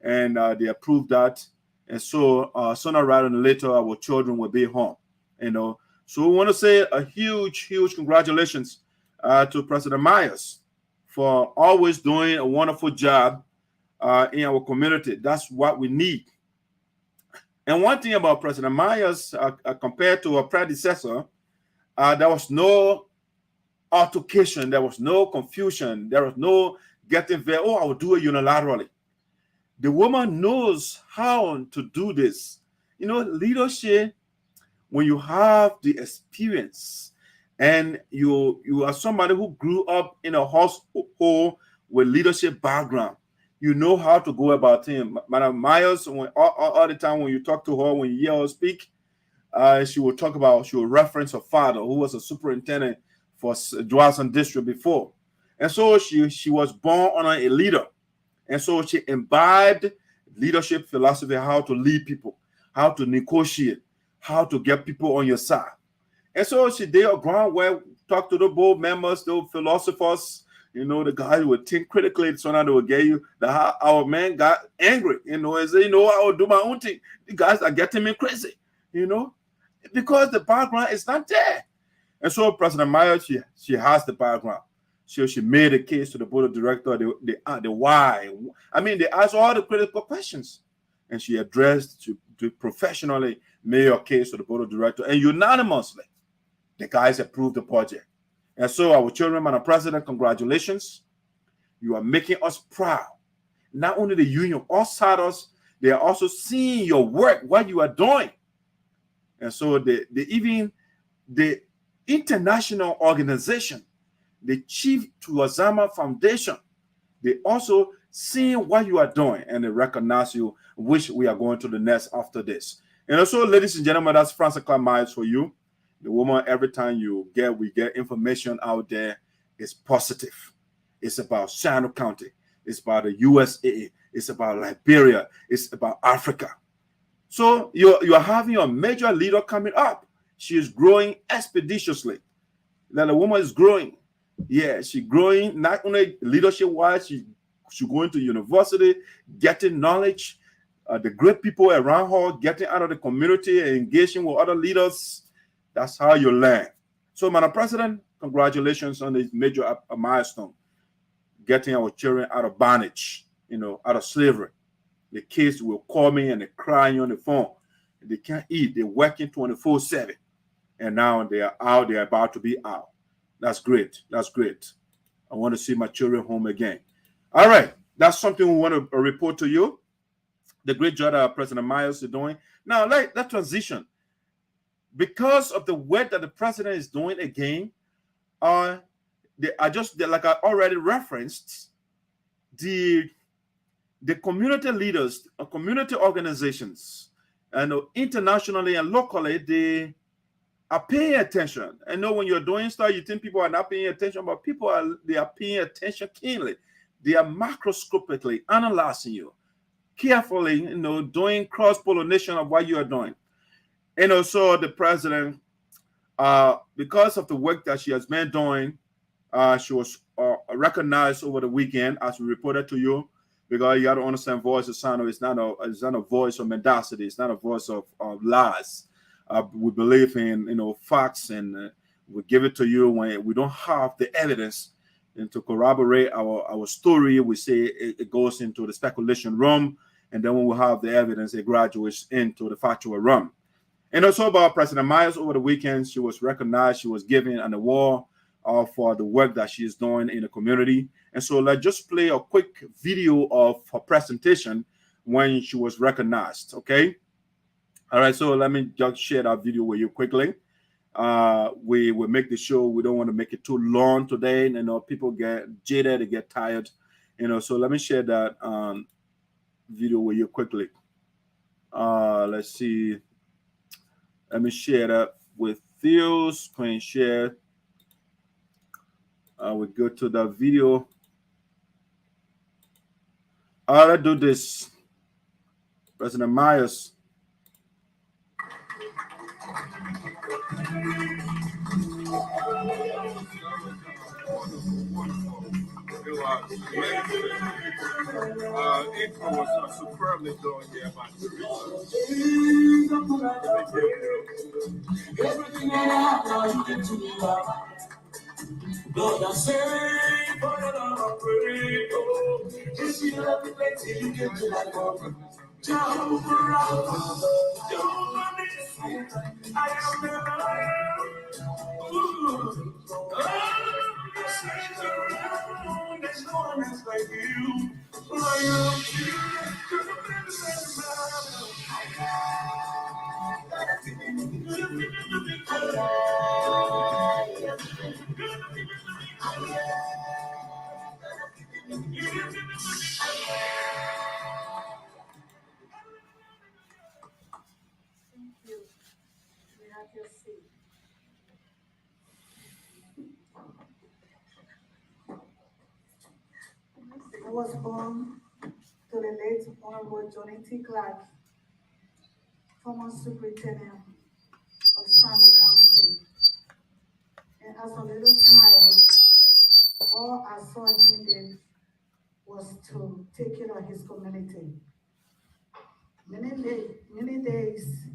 and they approved that. And so sooner rather than later, our children will be home. So we want to say a huge congratulations to President Myers for always doing a wonderful job in our community. That's what we need. And one thing about President Myers, compared to her predecessor, there was no altercation, there was no confusion, there was no getting there. I will do it unilaterally. The woman knows how to do this. Leadership, when you have the experience and you are somebody who grew up in a household with leadership background, you know how to go about things. Madam Myers, all the time when you talk to her, when you hear her speak, she will reference her father, who was a superintendent for Doris District before. And so she was born on a leader. And so she imbibed leadership philosophy, how to lead people, how to negotiate, how to get people on your side. And so she did a groundwork, talk to the board members, the philosophers, the guys would think critically, so now they will get you that our man got angry, and say, I will do my own thing. The guys are getting me crazy, because the background is not there. And so President Myers, she has the background. So she made a case to the board of directors, the why. They asked all the critical questions, and she addressed to professionally made a case to the board of directors, and unanimously, the guys approved the project. And so our children, Madam President, congratulations. You are making us proud. Not only the union, outsiders, they are also seeing your work, what you are doing. And so even the international organization, the Chief Tuazama Foundation, they also seeing what you are doing, and they recognize you, which we are going to the next after this. And also, ladies and gentlemen, that's Francess Clarke Myers for you. The woman, every time we get information out there, it's positive. It's about Sinoe County. It's about the USAA. It's about Liberia. It's about Africa. So you are having a major leader coming up. She is growing expeditiously. That the woman is growing. Yeah, she's growing not only leadership-wise, she's going to university, getting knowledge. The great people around her, getting out of the community and engaging with other leaders. That's how you learn. So, Madam President, congratulations on this major milestone. Getting our children out of bondage, out of slavery. The kids will call me and they're crying on the phone. They can't eat. They're working 24/7. And now they are out. They're about to be out. That's great. That's great. I want to see my children home again. All right, that's something we want to report to you. The great job that President Myers is doing. Now, like that transition, because of the work that the president is doing again, like I already referenced, the community leaders, community organizations, and internationally and locally, they are paying attention. I know when you're doing stuff, you think people are not paying attention, but they are paying attention keenly. They are macroscopically analyzing you carefully, doing cross-pollination of what you are doing. And also the president, because of the work that she has been doing, she was recognized over the weekend, as we reported to you, because you got to understand, voice of Sinoe is not a voice of mendacity. It's not a voice of lies. We believe in facts, and we give it to you when we don't have the evidence. And to corroborate our story, we say it goes into the speculation realm, and then when we have the evidence, it graduates into the factual realm. And also about President Myers, over the weekend, she was recognized. She was given an award for the work that she is doing in the community. And so let's just play a quick video of her presentation when she was recognized, okay? All right, so let me just share that video with you quickly. We will make the show. We don't want to make it too long today. People get jaded, they get tired. So let me share that video with you quickly. Let's see. Let me share that with you. Screen share. We go to the video. Let's do this. President Myers. Intro was superbly done here by everything that I did to me, Lord, I say, for the love of prayer, just you love me, till you get to that moment. Jehovah, I am the there's no one else like you. I love you. I was born to the late Honorable Johnny T. Clarke, former superintendent of Sinoe County. And as a little child, all I saw him did was to take care of his community. Many days,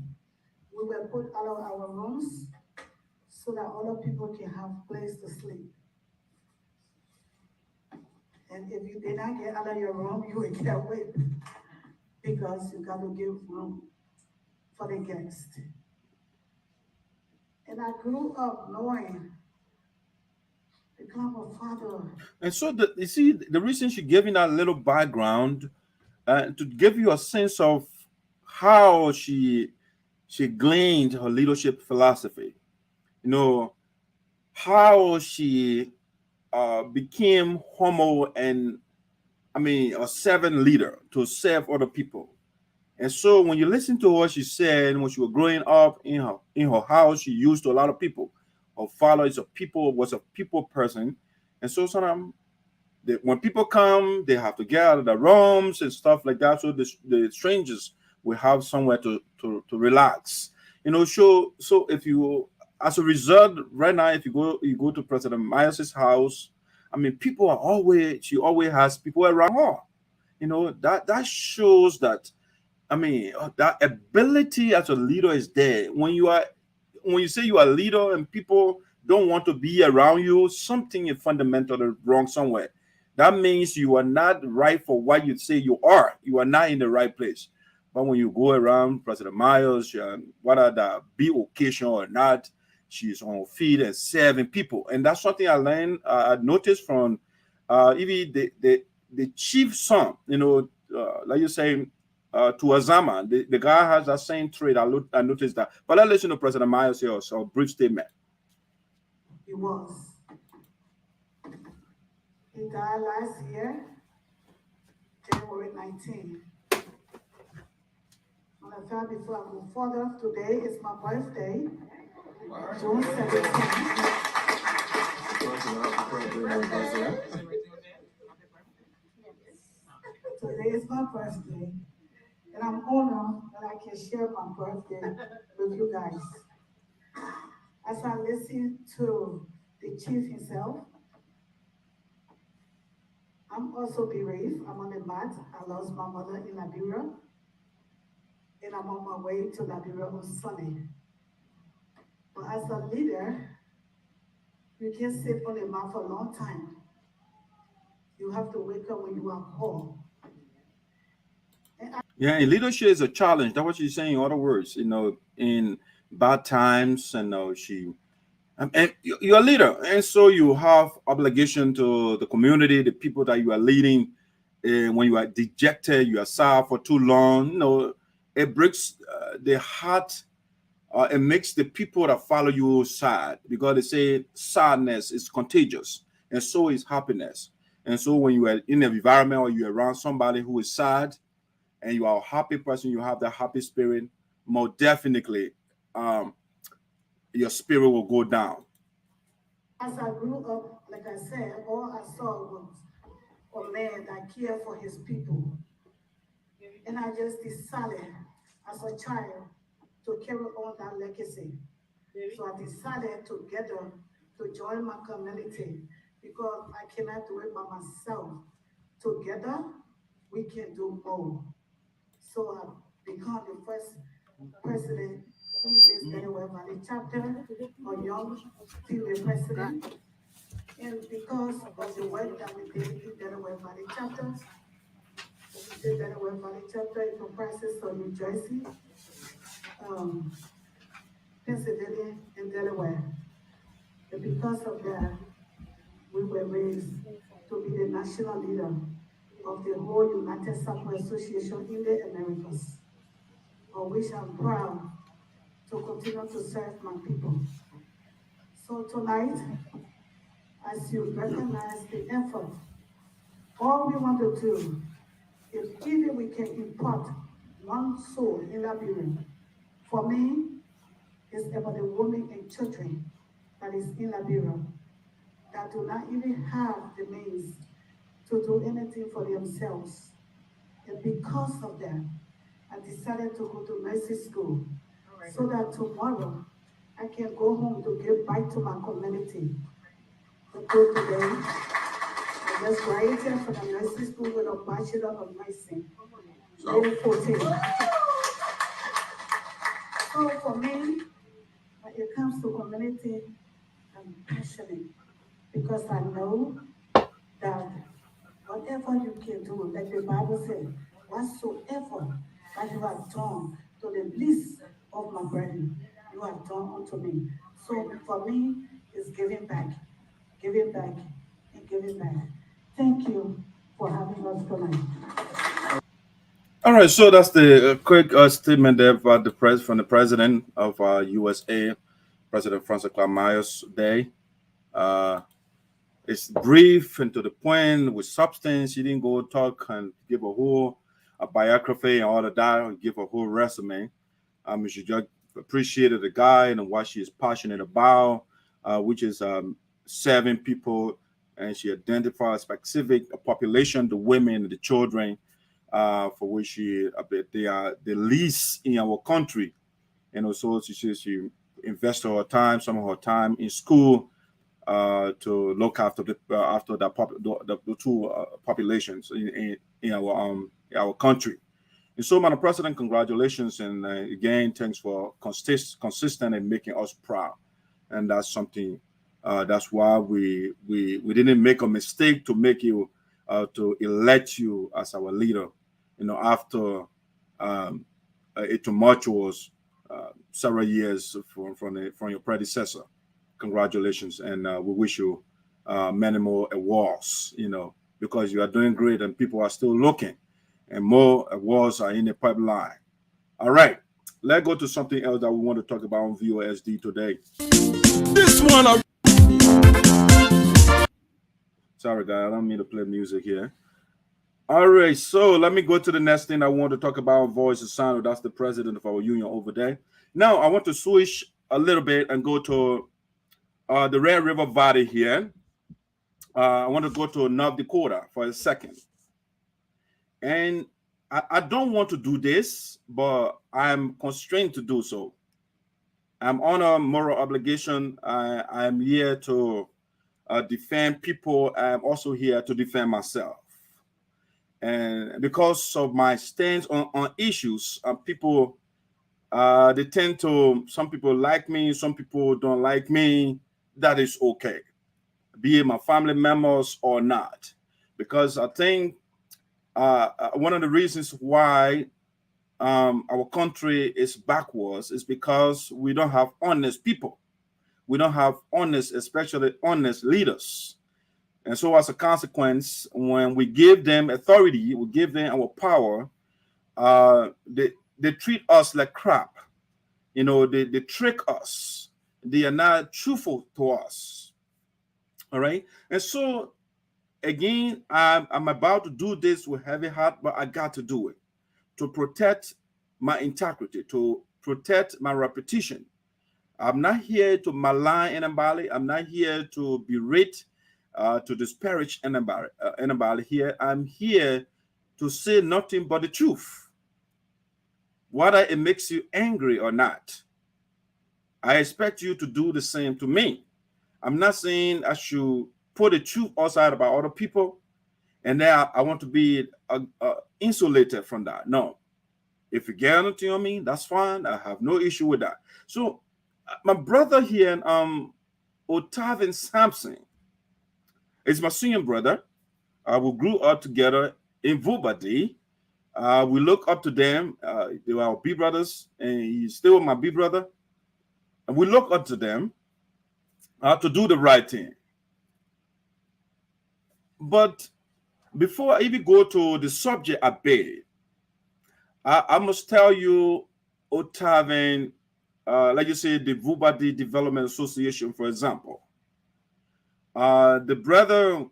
we will put out of our rooms so that other people can have a place to sleep. And if you did not get out of your room, you would get whipped because you got to give room for the guests. And I grew up knowing the kind of father. And so, you see, the reason she gave you that little background to give you a sense of how she gleaned her leadership philosophy. How she became humble and, a servant leader to serve other people. And so when you listen to what she said when she was growing up in her house, she used to a lot of people. Her father was a people person. And so sometimes when people come, they have to get out of their rooms and stuff like that. So the strangers will have somewhere to relax. So if you, as a result, right now, if you go to President Myers' house, she always has people around her. That shows that, that ability as a leader is there. When you say you are a leader and people don't want to be around you, something is fundamentally wrong somewhere. That means you are not right for what you say you are. You are not in the right place. But when you go around President Myers, whether that be occasion or not, she's on her feet and serving people. And that's something I learned, I noticed from even the the chief's son, like you say, Tuazama, the guy has that same trait. I noticed that. But let's listen to President Myers here, so a brief statement. He was. He died last year, January 19. On the fact before I move further, today is my birthday, June 17th. Today is my birthday, and I'm honored that I can share my birthday with you guys. As I listen to the chief himself, I'm also bereaved. I'm on the mat. I lost my mother in Liberia, and I'm on my way to Liberia on Sunday. But as a leader, you can't sit on the mat for a long time. You have to wake up when you are called. Yeah, and leadership is a challenge. That's what she's saying. In other words, in bad times, and you're a leader, and so you have obligation to the community, the people that you are leading. And when you are dejected, you are sad for too long. It breaks the heart. It makes the people that follow you sad, because they say sadness is contagious, and so is happiness. And so when you are in an environment or you're around somebody who is sad, and you are a happy person, you have that happy spirit, more definitely your spirit will go down. As I grew up, like I said, all I saw was a man that cared for his people. And I just decided as a child to carry on that legacy. So I decided together to join my community, because I cannot do it by myself. Together, we can do more. So I become the first president in this Delaware Valley chapter, a young female president. And because of the work that we did in Delaware Valley chapter, the Delaware Valley chapter is comprises of New Jersey, Pennsylvania, and Delaware. And because of that, we were raised to be the national leader of the whole United Sapphire Association in the Americas, of which I'm proud to continue to serve my people. So tonight, as you recognize the effort, all we want to do is either we can impart one soul in Liberia. For me, it's about the women and children that is in Liberia that do not even have the means to do anything for themselves. And because of that, I decided to go to nursing school so that tomorrow I can go home to give back to my community. But today, I just graduated from the nursing school with a Bachelor of Nursing, grade 14. So for me, when it comes to community, I'm passionate, because I know that whatever you can do, like the Bible says, whatsoever that you have done to the least of my brethren, you have done unto me. So for me, it's giving back, and giving back. Thank you for having us tonight. All right, so that's the quick statement there from the president of USA, President Francess Clarke Myers Day. It's brief and to the point with substance. He didn't go talk and give a whole biography and all of that, give a whole resume. She just appreciated the guy and what she is passionate about, which is serving people, and she identified a specific population, the women and the children, for which they are the least in our country. And also she says she invested her time, some of her time in school, to look after the two populations in our country. And so, Madam President, congratulations, and again, thanks for consistent and making us proud. And that's something. That's why we didn't make a mistake to make you to elect you as our leader. After a tumultuous several years from your predecessor. Congratulations, and we wish you many more awards, because you are doing great and people are still looking, and more awards are in the pipeline. All right, let's go to something else that we want to talk about on VOSD today. This one, sorry guys, I don't mean to play music here. All right, so let me go to the next thing I want to talk about on Voice of Sinoe. That's the president of our union over there. Now I want to switch a little bit and go to the Red River Valley here. I want to go to North Dakota for a second. And I don't want to do this, but I'm constrained to do so. I'm on a moral obligation. I'm here to defend people. I'm also here to defend myself. And because of my stance on issues, people, they tend to, some people like me, some people don't like me. That is okay, be it my family members or not. Because I think one of the reasons why our country is backwards is because we don't have honest people. We don't have honest, especially honest leaders. And so as a consequence, when we give them authority, we give them our power, they treat us like crap. You know, they trick us. They are not truthful to us. All right. And so, again, I'm about to do this with heavy heart, but I got to do it to protect my integrity, to protect my reputation. I'm not here to malign anybody. I'm not here to berate, to disparage anybody here. I'm here to say nothing but the truth, whether it makes you angry or not. I expect you to do the same to me. I'm not saying I should put the truth outside about other people, and then I want to be insulated from that. No. If you get anything on me, that's fine. I have no issue with that. So my brother here, Otavin Sampson, is my senior brother. We grew up together in Vubadi. We look up to them. They were our big brothers, and he's still my big brother. And we look up to them to do the right thing. But before I even go to the subject I beg, I must tell you, Otavin, like you say, the Vubadi Development Association, for example. The brother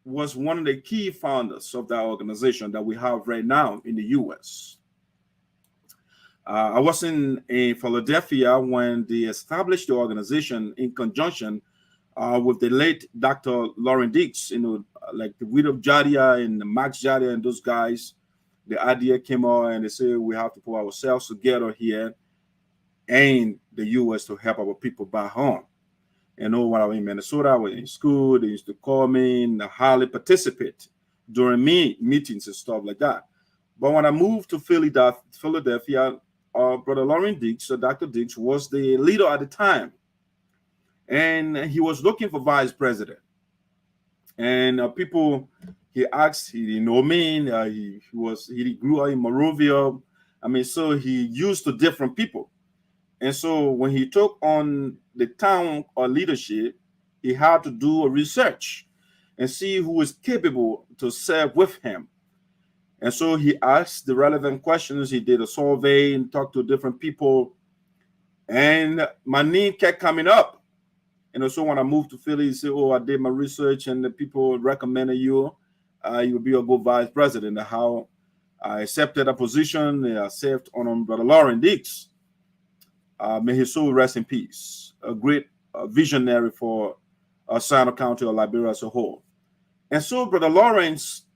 was one of the key founders of that organization that we have right now in the U.S. I was in Philadelphia when they established the organization in conjunction with the late Dr. Lauren Dix, you know, like the widow Jarlee and Max Jarlee and those guys. The idea came out and they said we have to put ourselves together here in the U.S. to help our people back home. You know, when I was in Minnesota, I was in school, they used to call me and highly participate during meetings and stuff like that. But when I moved to Philadelphia, Brother Lauren Dix, Dr. Dix, was the leader at the time. And he was looking for vice president. And people, he asked, he didn't know me. He grew up in Monrovia. I mean, so he used to different people. And so when he took on the town or leadership, he had to do a research and see who was capable to serve with him. And so he asked the relevant questions. He did a survey and talked to different people. And my name kept coming up. And so when I moved to Philly, he said, oh, I did my research and the people recommended you. You'll be a good vice president. And how I accepted a position. I served on Brother Lauren Dix. May his soul rest in peace. A great visionary for Sinoe County or Liberia as a whole. And so Brother Lawrence,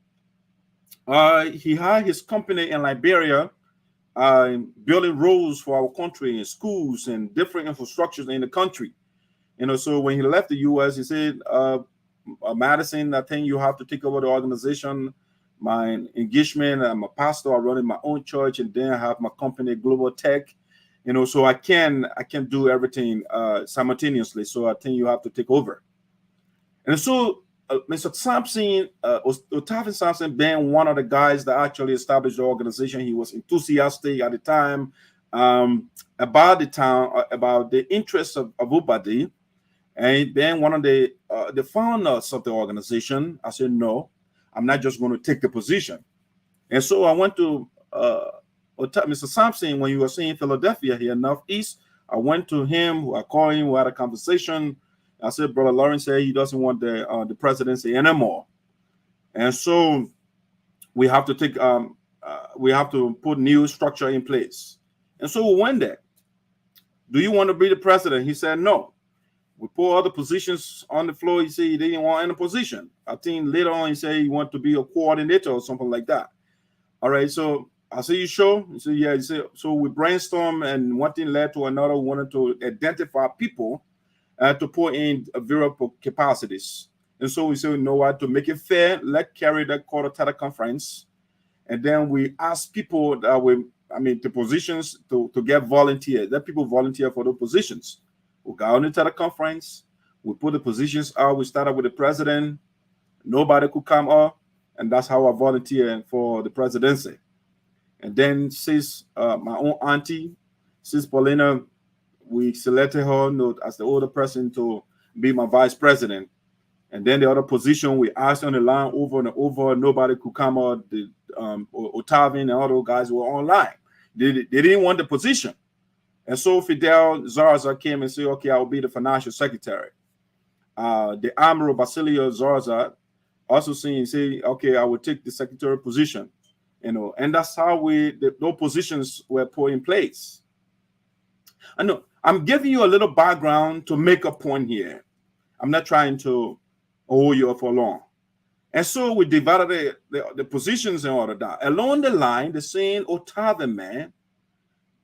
he had his company in Liberia, building roads for our country and schools and different infrastructures in the country. You know, so when he left the U.S., he said, Madison, I think you have to take over the organization. My engagement, I'm a pastor, I run in my own church, and then I have my company, Global Tech. You know, so I can do everything simultaneously. So I think you have to take over. And so Mr. Sampson, Otavin Sampson, being one of the guys that actually established the organization, he was enthusiastic at the time about the town, about the interests of Vubadi. And then one of the founders of the organization, I said, no, I'm not just going to take the position. And so I went to Mr. Sampson when you were saying Philadelphia here, Northeast. I went to him. I called him. We had a conversation. I said, Brother Lawrence said he doesn't want the presidency anymore, and so we have to take we have to put new structure in place. And so we went there. Do you want to be the president? He said no. We put other positions on the floor. He said he didn't want any position. I think later on he said he wanted to be a coordinator or something like that. All right, so I said, you sure? He said, yeah. He said, so we brainstormed, and one thing led to another. We wanted to identify people to put in various capacities. And so we said, you know what, to make it fair, let's carry that quarter conference. And then we asked people that the positions to get volunteers. Let people volunteer for those positions. We got on the conference. We put the positions out. We started with the president. Nobody could come up. And that's how I volunteered for the presidency. And then since my own auntie, Sis Paulina, we selected her as the older person to be my vice president. And then the other position, we asked on the line over and over. Nobody could come out. The Otavin and all those guys were online. They didn't want the position. And so Fidel Zarzar came and said, okay, I'll be the financial secretary. The Admiral Barcelious Zarzar also say, okay, I will take the secretary position. And that's how those positions were put in place. I know I'm giving you a little background to make a point here. I'm not trying to hold you up for long. And so we divided the positions and all of that. Along the line, the same Otavin man,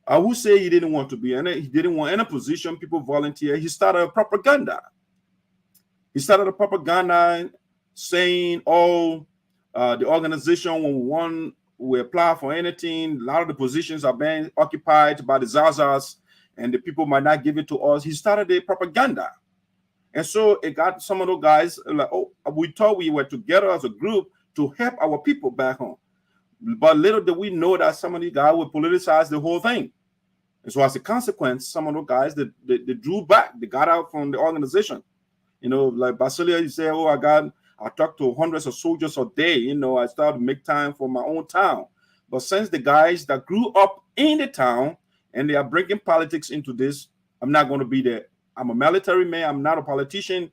who said he didn't want to be in it, he didn't want any position, people volunteer. He started a propaganda. He started a propaganda saying, the organization, when we apply for anything, a lot of the positions are being occupied by the Zarzars, and the people might not give it to us. He started a propaganda. And so it got some of those guys like, we thought we were together as a group to help our people back home. But little did we know that some of these guys would politicize the whole thing. And so as a consequence, some of those guys, they drew back. They got out from the organization. Like Barcelious, he said, I talked to hundreds of soldiers a day. I started to make time for my own town. But since the guys that grew up in the town and they are bringing politics into this, I'm not going to be there. I'm a military man. I'm not a politician.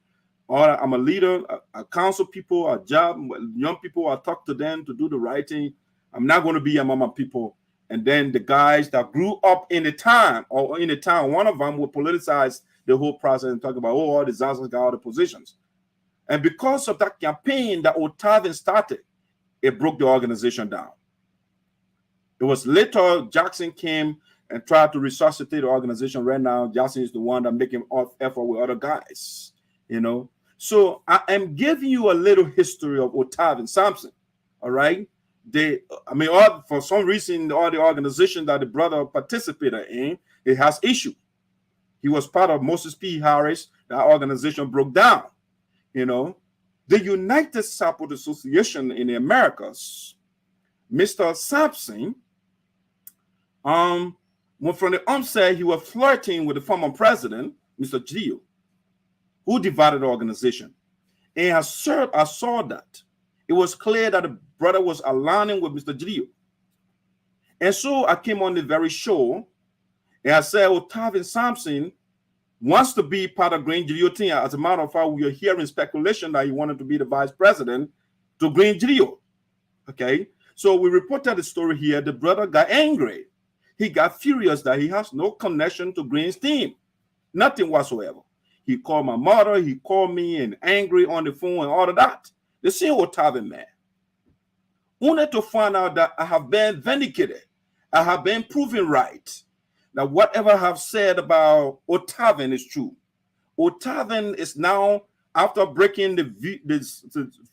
Or I'm a leader. I counsel people, a job. Young people, I talk to them to do the right thing. I'm not going to be among my people. And then the guys that grew up in the town, one of them will politicize the whole process and talk about, all the Zarzars got all the positions. And because of that campaign that Otavin started, it broke the organization down. It was later Jackson came and tried to resuscitate the organization. Right now, Jackson is the one that making effort with other guys, So I am giving you a little history of Otavin Sampson, all right? For some reason, all the organizations that the brother participated in, it has issue. He was part of Moses P. Harris. That organization broke down. The United Sampson Association in the Americas, Mr. Sampson, when from the onset he was flirting with the former president, Mr. Gio, who divided the organization. And I saw that. It was clear that the brother was aligning with Mr. Gio. And so I came on the very show and I said, Otavin Sampson wants to be part of Green Gio team. As a matter of fact, we are hearing speculation that he wanted to be the vice president to Green Gio. Okay, so we reported the story here. The brother got angry. He got furious that he has no connection to Green's team. Nothing whatsoever. He called my mother. He called me and angry on the phone and all of that. The same Otavin man. Only to find out that I have been vindicated. I have been proven right. That whatever I have said about Otavin is true. Otavin is now, after breaking the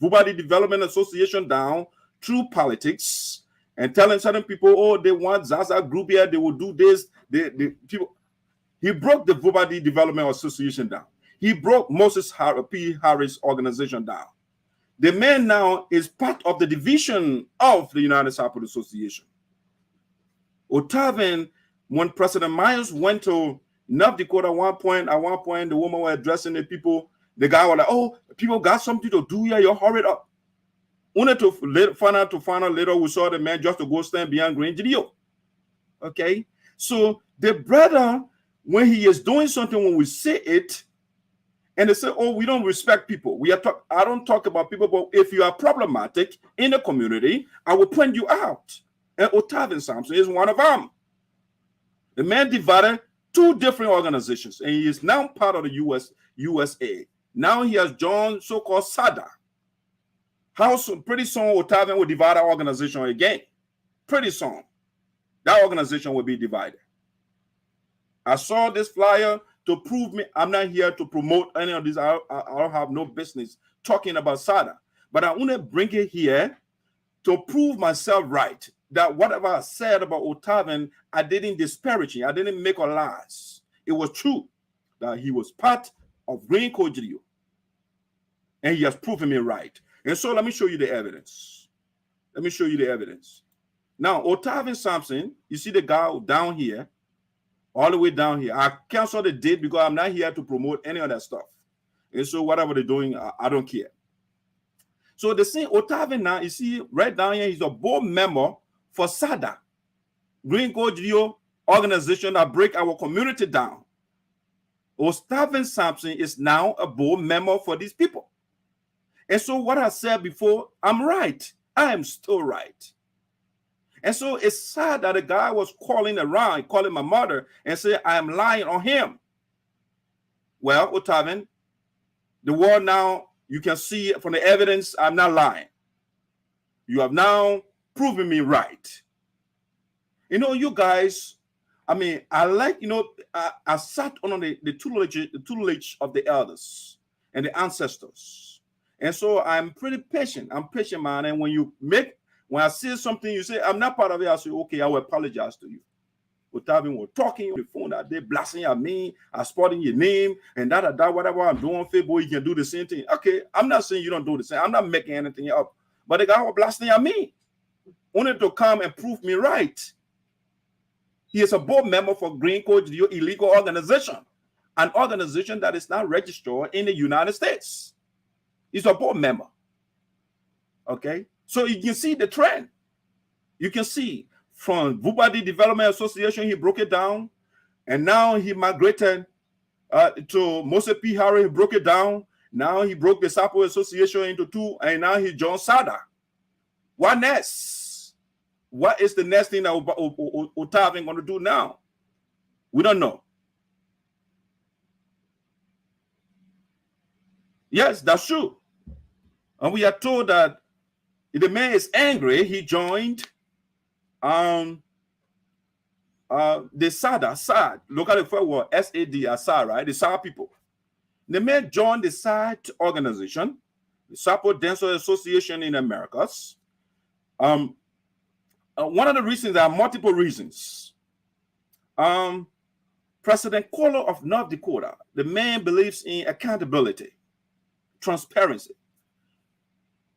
Vubadi Development Association down through politics and telling certain people, they want Zarzar group here, they will do this. He broke the Vubadi Development Association down. He broke Moses P. Harris organization down. The man now is part of the division of the United Sampson Association. Otavin, when President Myers went to North Dakota at one point, the woman was addressing the people. The guy was like, people got something to do here. You hurry up. Only to find out later we saw the man just to go stand behind green video. Okay, so the brother, when he is doing something, when we say it, and they say, "Oh, we don't respect people." I don't talk about people, but if you are problematic in the community, I will point you out. And Otavin Sampson is one of them. The man divided 2 different organizations, and he is now part of the USA. Now he has joined so-called SADA. How soon? Pretty soon, Otavin will divide our organization again. Pretty soon, that organization will be divided. I saw this flyer to prove me. I'm not here to promote any of these. I don't have no business talking about SADA, but I want to bring it here to prove myself right. That whatever I said about Otavin, I didn't disparage him. I didn't make a lies. It was true that he was part of Green Kojidio, and he has proven me right. And so let me show you the evidence. Let me show you the evidence. Now, Otavin Sampson, you see the guy down here, all the way down here. I cancel the date because I'm not here to promote any of that stuff. And so whatever they're doing, I don't care. So the same Otavin now, you see right down here, he's a board member for SADA, Green Kojidio organization that break our community down. Otavin Sampson is now a board member for these people. And so what I said before, I'm right. I am still right. And so it's sad that the guy was calling around, calling my mother, and said, I am lying on him. Well, Otavin, the world now, you can see from the evidence, I'm not lying. You have now proven me right. You know, you guys, I mean, I like, you know, I sat on the tutelage of the elders and the ancestors. And so I'm pretty patient. I'm patient, man. And when I see something, you say, I'm not part of it, I say, okay, I will apologize to you. Otavin was talking on the phone that day, blasting at me, I spotting your name, and that, whatever I'm doing on Facebook, you can do the same thing. Okay, I'm not saying you don't do the same. I'm not making anything up. But the guy was blasting at me, wanted to come and prove me right. He is a board member for Green Kojidio illegal organization, an organization that is not registered in the United States. He's a board member. Okay, so you can see the trend. You can see from Vubadi Development Association, he broke it down, and now he migrated to Mose P. Harry, he broke it down. Now he broke the Sapo Association into 2, and now he joined SADA. What next? What is the next thing that Otavin going to do now? We don't know. Yes, that's true. And we are told that if the man is angry, he joined the SAD. Look at the first word, SAD, SAD, right? The SAD people. The man joined the SAD organization, the Sapo Dancer Association in Americas. One of the reasons, there are multiple reasons. President Kohler of North Dakota, the man believes in accountability, transparency.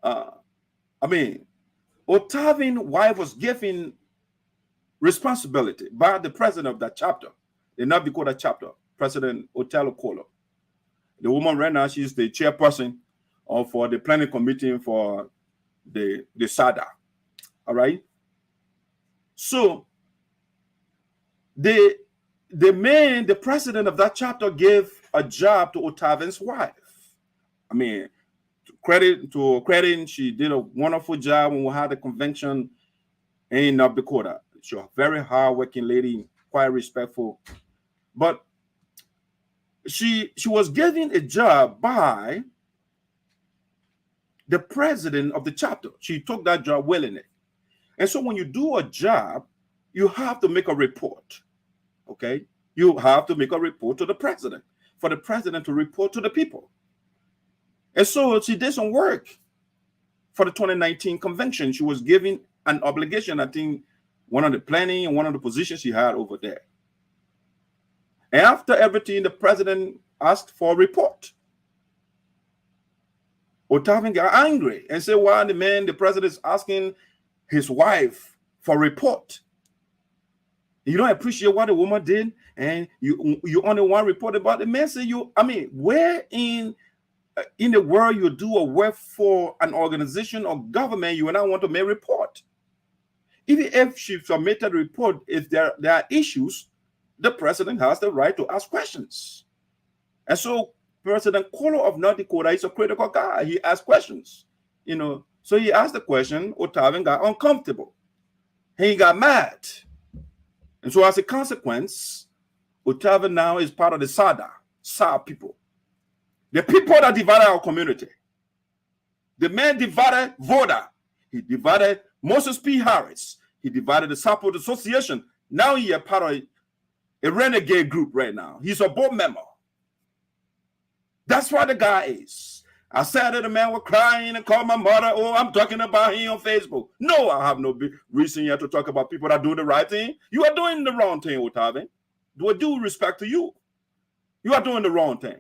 I mean, Otavin's wife was given responsibility by the president of that chapter, the North Dakota chapter, President Otelo Kohler. The woman right now, she's the chairperson for the planning committee for the SADA. All right. So the president of that chapter gave a job to Otavin's wife. I mean, to credit, she did a wonderful job when we had the convention in North Dakota. She's a very hardworking lady, quite respectful. But she was given a job by the president of the chapter. She took that job willingly. And so when you do a job, you have to make a report. Okay? You have to make a report to the president, for the president to report to the people. And so she did some work for the 2019 convention. She was given an obligation, I think, one of the planning and one of the positions she had over there. And after everything, the president asked for a report. Otavin got angry and said, why the president is asking his wife for a report? You don't appreciate what the woman did, and you only want to report about the man. Say where in in the world you do or work for an organization or government, you will not want to make a report. Even if she submitted a report, if there are issues, the president has the right to ask questions. And so President Kolo of North Dakota is a critical guy. He asks questions, you know. So he asked the question, Otavin got uncomfortable. He got mad. And so as a consequence, Otavin now is part of the Sa people. The people that divided our community. The man divided Voda. He divided Moses P. Harris. He divided the Support Association. Now he is part of a renegade group right now. He's a board member. That's what the guy is. I said that the man was crying and called my mother. Oh, I'm talking about him on Facebook. No, I have no reason here to talk about people that do the right thing. You are doing the wrong thing, Otavin. With due respect to you. You are doing the wrong thing.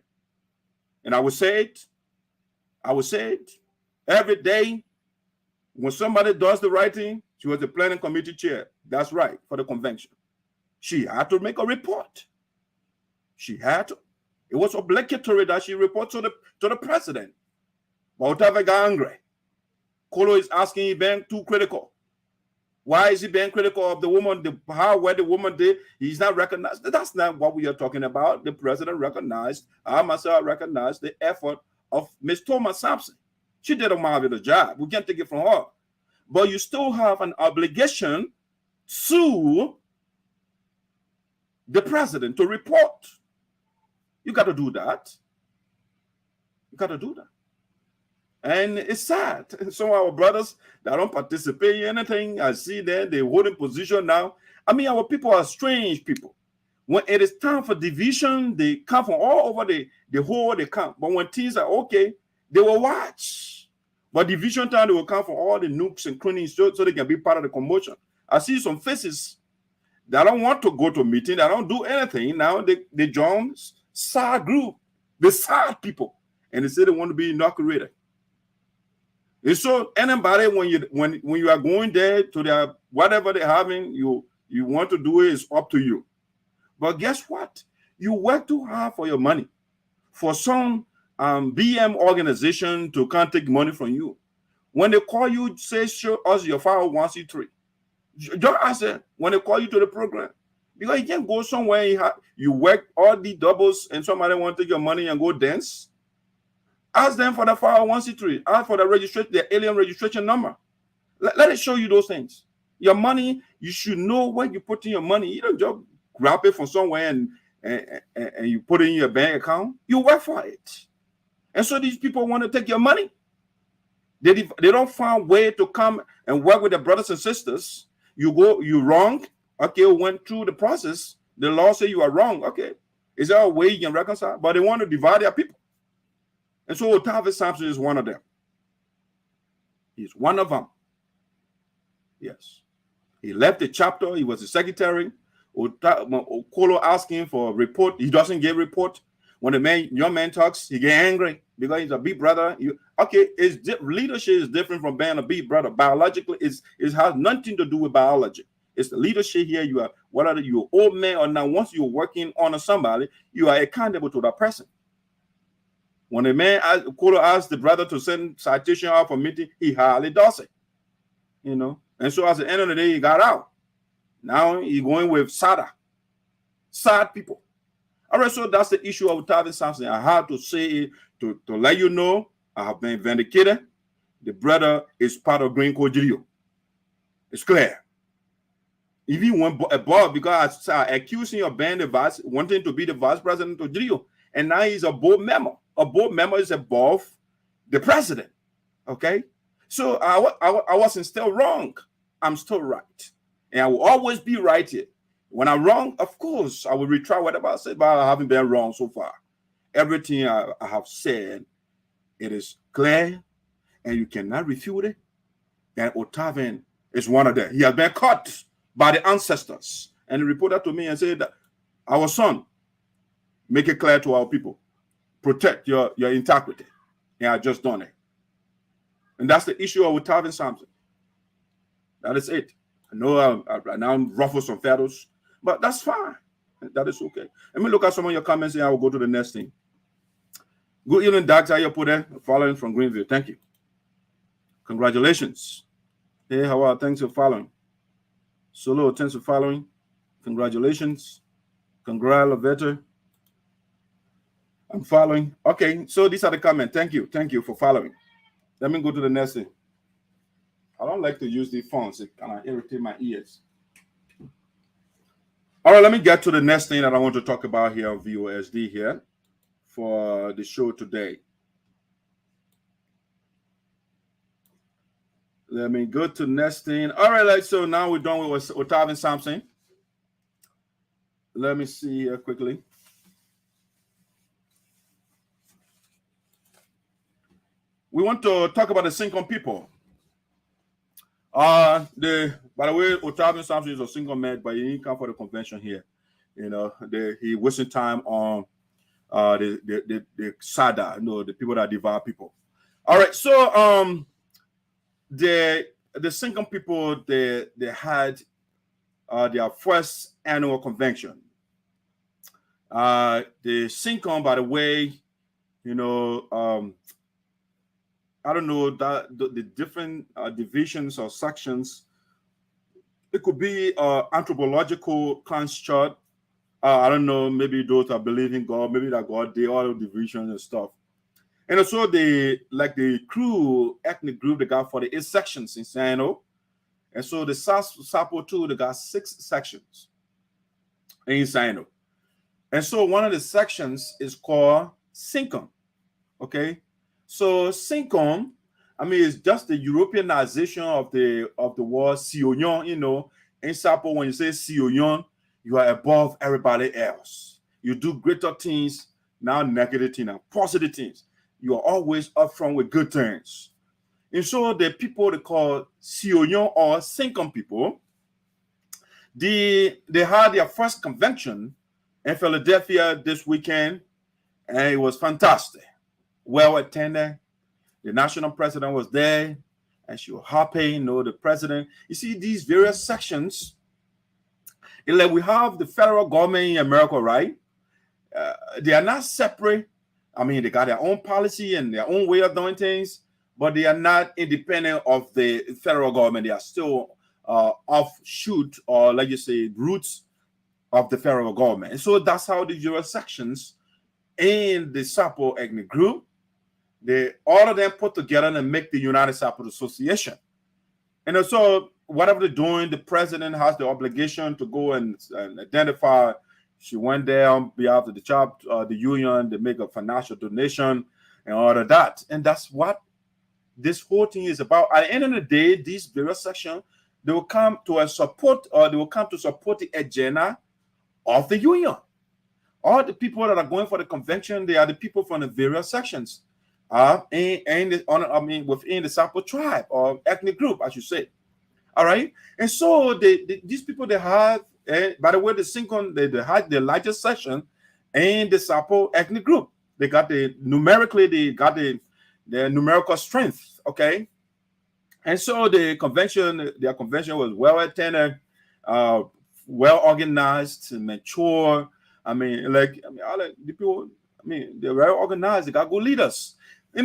And I would say it every day when somebody does the right thing. She was the planning committee chair. That's right, for the convention. She had to make a report. She had to. It was obligatory that she report to the president. But Otavin got angry. Kolo is asking, he being too critical. Why is he being critical of the woman, where the woman did? He's not recognized. That's not what we are talking about. The president recognized, I myself recognized the effort of Ms. Thomas Sampson. She did a marvelous job. We can't take it from her. But you still have an obligation to the president to report. You got to do that. You got to do that. And it's sad. Some of our brothers that don't participate in anything, I see them, they're holding position now. I mean, our people are strange people. When it is time for division, they come from all over the whole, they come. But when things are okay, they will watch. But division time, they will come from all the nooks and crannies so they can be part of the commotion. I see some faces that don't want to go to meeting, that don't do anything. Now they join sad group, the sad people, and they say they want to be inaugurated. And so anybody, when you are going there to their whatever they're having, you want to do it, is up to you. But guess what? You work too hard for your money. For some BM organization to can't take money from you. When they call you, say, show us your 501c3. Just ask them when they call you to the program. Because you can't go somewhere, you work all the doubles and somebody want to take your money and go dance. Ask them for the 501c3. Ask for the registration, the alien registration number. Let it show you those things. Your money, you should know where you put in your money. You don't just grab it from somewhere and you put it in your bank account. You work for it. And so these people want to take your money. They don't find a way to come and work with their brothers and sisters. You wrong. Okay, went through the process. The law say you are wrong. Okay. Is there a way you can reconcile? But they want to divide their people. And so Otavin Sampson is one of them. He's one of them. Yes. He left the chapter. He was the secretary. Kolo asking for a report. He doesn't give a report. When the young man talks, he get angry because he's a big brother. Leadership is different from being a big brother. Biologically, it has nothing to do with biology. It's the leadership here. You are, whether you're old man or not, once you're working on somebody, you are accountable to that person. When the man Kolo asked the brother to send citation out for meeting, he hardly does it. You know, and so at the end of the day, he got out. Now he's going with sad people. All right, so that's the issue of Otavin Sampson. I had to say it to let you know I have been vindicated. The brother is part of Green Kojirio. It's clear. If he went above, because I accused him of being wanting to be the vice president of Kojirio, and now he's a board member. A board member is above the president. Okay, so I wasn't still wrong. I'm still right, and I will always be right here. When I'm wrong, of course, I will retry whatever I said, but I haven't been wrong so far. Everything I have said, it is clear, and you cannot refute it. And Otavin is one of them. He has been caught by the ancestors. And he reported to me and said that our son, make it clear to our people, protect your integrity. And I just done it. And that's the issue of Otavin Sampson. That is it. I know I'm ruffled some feathers, but that's fine. That is okay. Let me look at some of your comments and I will go to the next thing. Good evening, Dr. Saryorpodeh, following from Greenville. Thank you. Congratulations. Hey, how are? Thanks for following. Solo, thanks for following. Congratulations. Congrats, Lovetta. I'm following. Okay, so these are the comments. Thank you. Thank you for following. Let me go to the next thing. I don't like to use these phones. It kind of irritate my ears. All right, let me get to the next thing that I want to talk about here on VOSD here for the show today. Let me go to the next thing. All right, so now we're done with Otavin Sampson. Let me see here quickly. We want to talk about the single people. By the way, Otavin Sampson is a single man, but he didn't come for the convention here. You know, he wasted time on the Sada, the people that devour people. All right, so the single people they had their first annual convention. The single, by the way, I don't know that the different divisions or sections. It could be anthropological construct. I don't know. Maybe those that believe in God. Maybe that God did all the divisions and stuff. And also the crew ethnic group they got 48 sections in Sinoe. And so the Sapo too they got 6 sections in Sinoe. And so one of the sections is called Sinkum. Okay. So Sinkum, it's just the Europeanization of the word Sioyon, In Sapo, when you say Sioyon, you are above everybody else. You do greater things, now negative things, now positive things. You are always upfront with good things. And so the people they call Sioyon or Sinkum people, they had their first convention in Philadelphia this weekend, and it was fantastic. Well attended. The national president was there, and she was happy, the president. You see, these various sections, like we have the federal government in America, right? They are not separate. They got their own policy and their own way of doing things, but they are not independent of the federal government. They are still offshoot, or like you say, roots of the federal government. And so that's how the various sections in the Sapo ethnic group, all of them put together and make the United Sapo Association. And so whatever they're doing, the president has the obligation to go and identify. She went there on behalf of the union, they make a financial donation and all of that. And that's what this whole thing is about. At the end of the day, these various sections, they will come to support the agenda of the union. All the people that are going for the convention, they are the people from the various sections. Within the Sapo tribe or ethnic group, I should say. All right, and so these people they have, by the way, the Sinkum they had the largest section in the Sapo ethnic group. They got their numerical strength. Okay, and so their convention was well attended, well organized, mature. All the people. They're very organized. They got good leaders.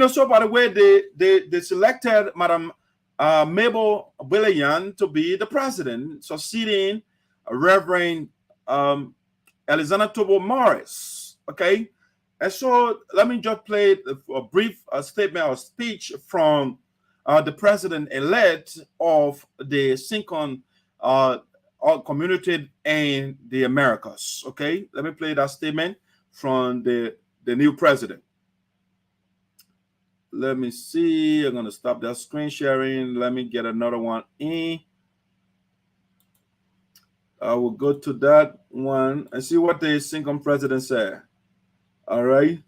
So by the way, they selected Madam Mabel Willian to be the president, succeeding Reverend Alexander Tobo Morris. Okay, and so let me just play a brief statement or speech from the president-elect of the Sinkum community in the Americas. Okay, let me play that statement from the new president. Let me see. I'm going to stop that screen sharing. Let me get another one in. I will go to that one and see what the Sinkum president said. All right.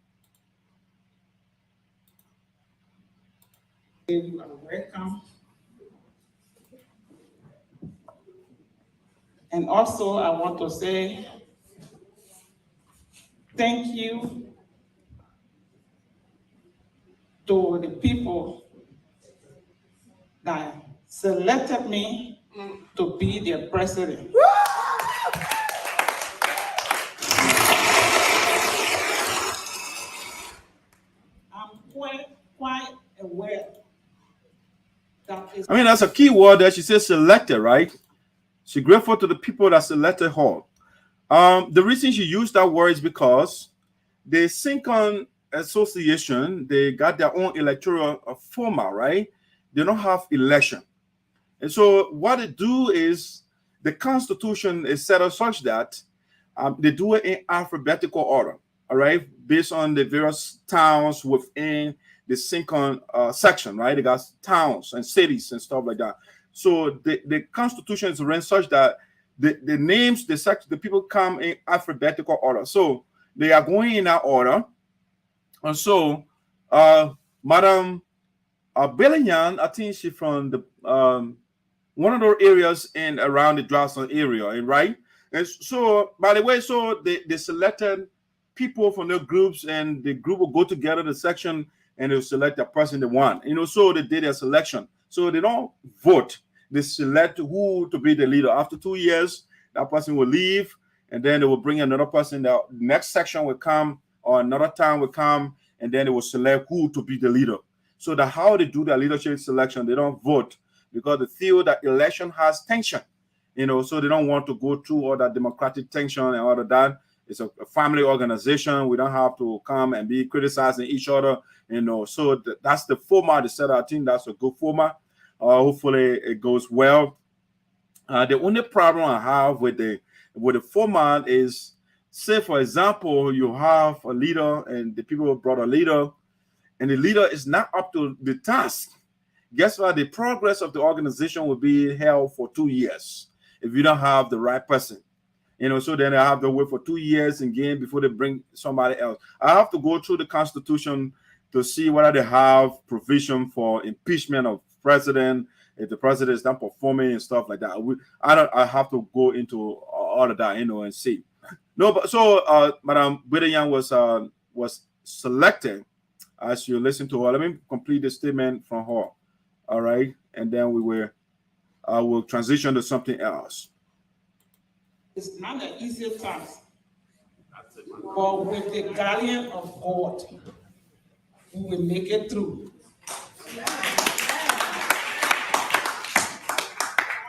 You are welcome. And also, I want to say thank you to the people that selected me to be their president. quite aware that is. I mean, that's a key word that she says selected, right? She's grateful to the people that selected her. The reason she used that word is because the Sincon Association, they got their own electoral format, right? They don't have election. And so what they do is the Constitution is set up such that they do it in alphabetical order, all right, based on the various towns within the Sincon section, right? They got towns and cities and stuff like that. So the Constitution is arranged such that the names, the people come in alphabetical order. So they are going in that order. And so Madam Bellingham, I think she's from the one of those areas in around the Drawson area, right? And so, by the way, so they selected people from their groups, and the group will go together, the section, and they'll select the person they want. So they did a selection. So they don't vote. They select who to be the leader. After 2 years, that person will leave, and then they will bring another person. The next section will come, or another town will come, and then they will select who to be the leader. So that's how they do their leadership selection. They don't vote because they feel that election has tension. So they don't want to go through all that democratic tension and all of that. It's a family organization. We don't have to come and be criticizing each other, So that's the format they set out. I think that's a good format. Hopefully it goes well. The only problem I have with the format is, say for example, you have a leader and the people brought a leader, and the leader is not up to the task. Guess what? The progress of the organization will be held for 2 years if you don't have the right person. So then I have to wait for 2 years again before they bring somebody else. I have to go through the Constitution to see whether they have provision for impeachment of president if the president is not performing and stuff like that. I have to go into all of that, and see. No, but so Madam Bellingham was selected. As you listen to her, let me complete the statement from her. All right, and then I will transition to something else. It's not an easy task, but with the guardian of God, we will make it through.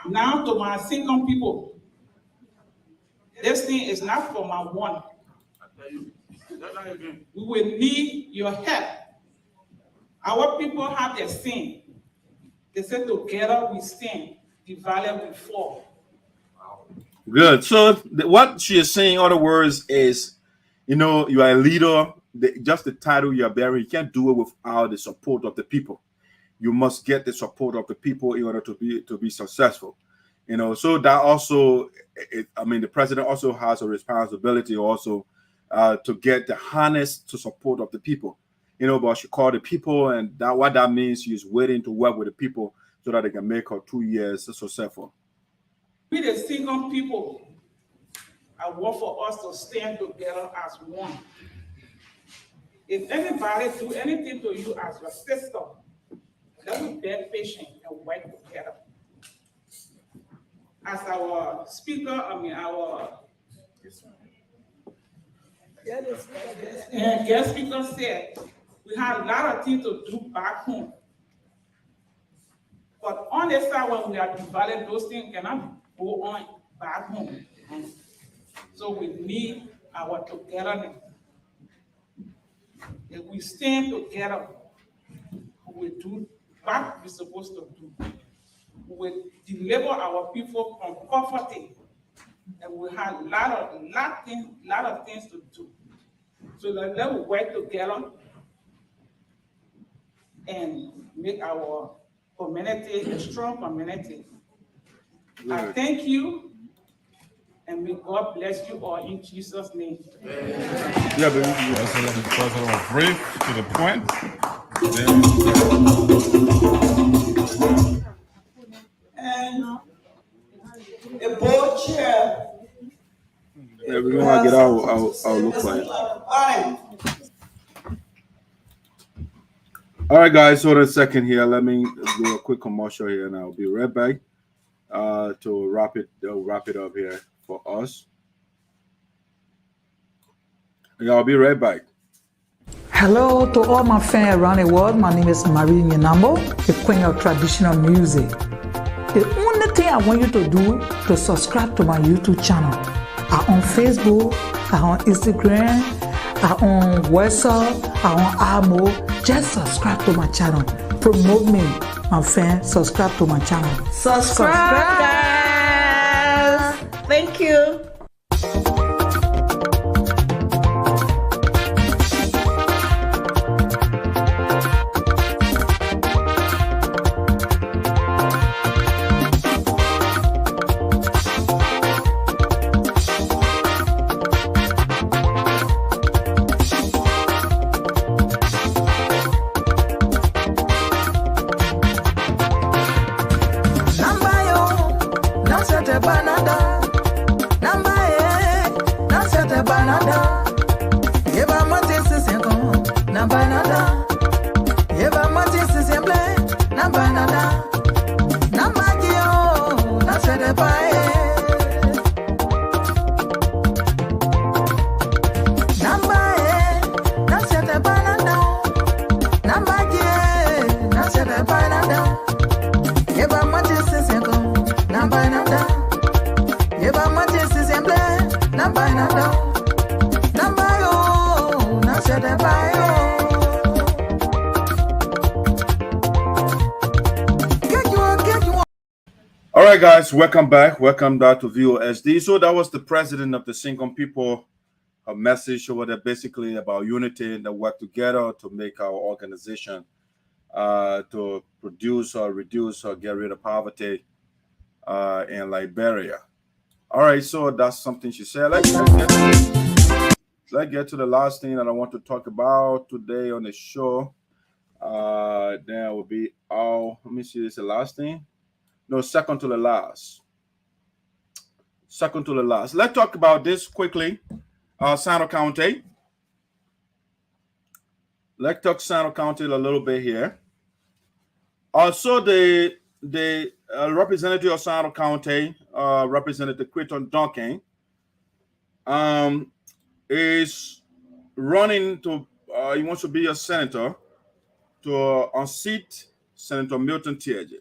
Now to my single people, this thing is not for my one. We will need your help. Our people have their sin. They say together we stand, divided we fall. Good. So what she is saying, in other words, is, you are a leader. Just the title you are bearing, you can't do it without the support of the people. You must get the support of the people in order to be successful. So that also, the president also has a responsibility also to get the harness to support of the people. But she called the people, and what that means, she's waiting to work with the people so that they can make her 2 years successful. We the single people, I want for us to stand together as one. If anybody do anything to you as your sister, let me be patient and work together. As our speaker, our guest speaker said, we have a lot of things to do back home. But on the side, when we are divided, those things cannot go on back home. So we need our togetherness. If we stand together, we will do what we're supposed to do. We will deliver our people from poverty, and we have a lot of things to do. So let us work together and make our community a strong community. I thank you, and may God bless you all in Jesus' name. Yeah, but President brief to the point. And a board chair. Yeah, we're gonna get our look like. All right, guys. Hold on a second here. Let me do a quick commercial here, and I'll be right back to wrap it up here for us. Yeah, I'll be right back. Hello to all my fans around the world. My name is Rina Nambo, the queen of traditional music. The only thing I want you to do to subscribe to my YouTube channel. I'm on Facebook, I'm on Instagram, I'm on WhatsApp, I'm on Amo. Just subscribe to my channel. Promote me, my fans. Subscribe to my channel. Subscribe, guys. Thank you. All right, guys, welcome back. Welcome back to VOSD. So that was the president of the Single People, a message over there basically about unity and the work together to make our organization to produce or reduce or get rid of poverty in Liberia. All right, so that's something she said. Let's get to the last thing that I want to talk about today on the show. Then will be let me see, this the last thing. No, second to the last. Second to the last. Let's talk about this quickly. Sinoe County. Let's talk Sinoe County a little bit here. Also, the representative of Sinoe County, Representative Crayton Duncan, is running to. He wants to be a senator to unseat Senator Milton Tuazama.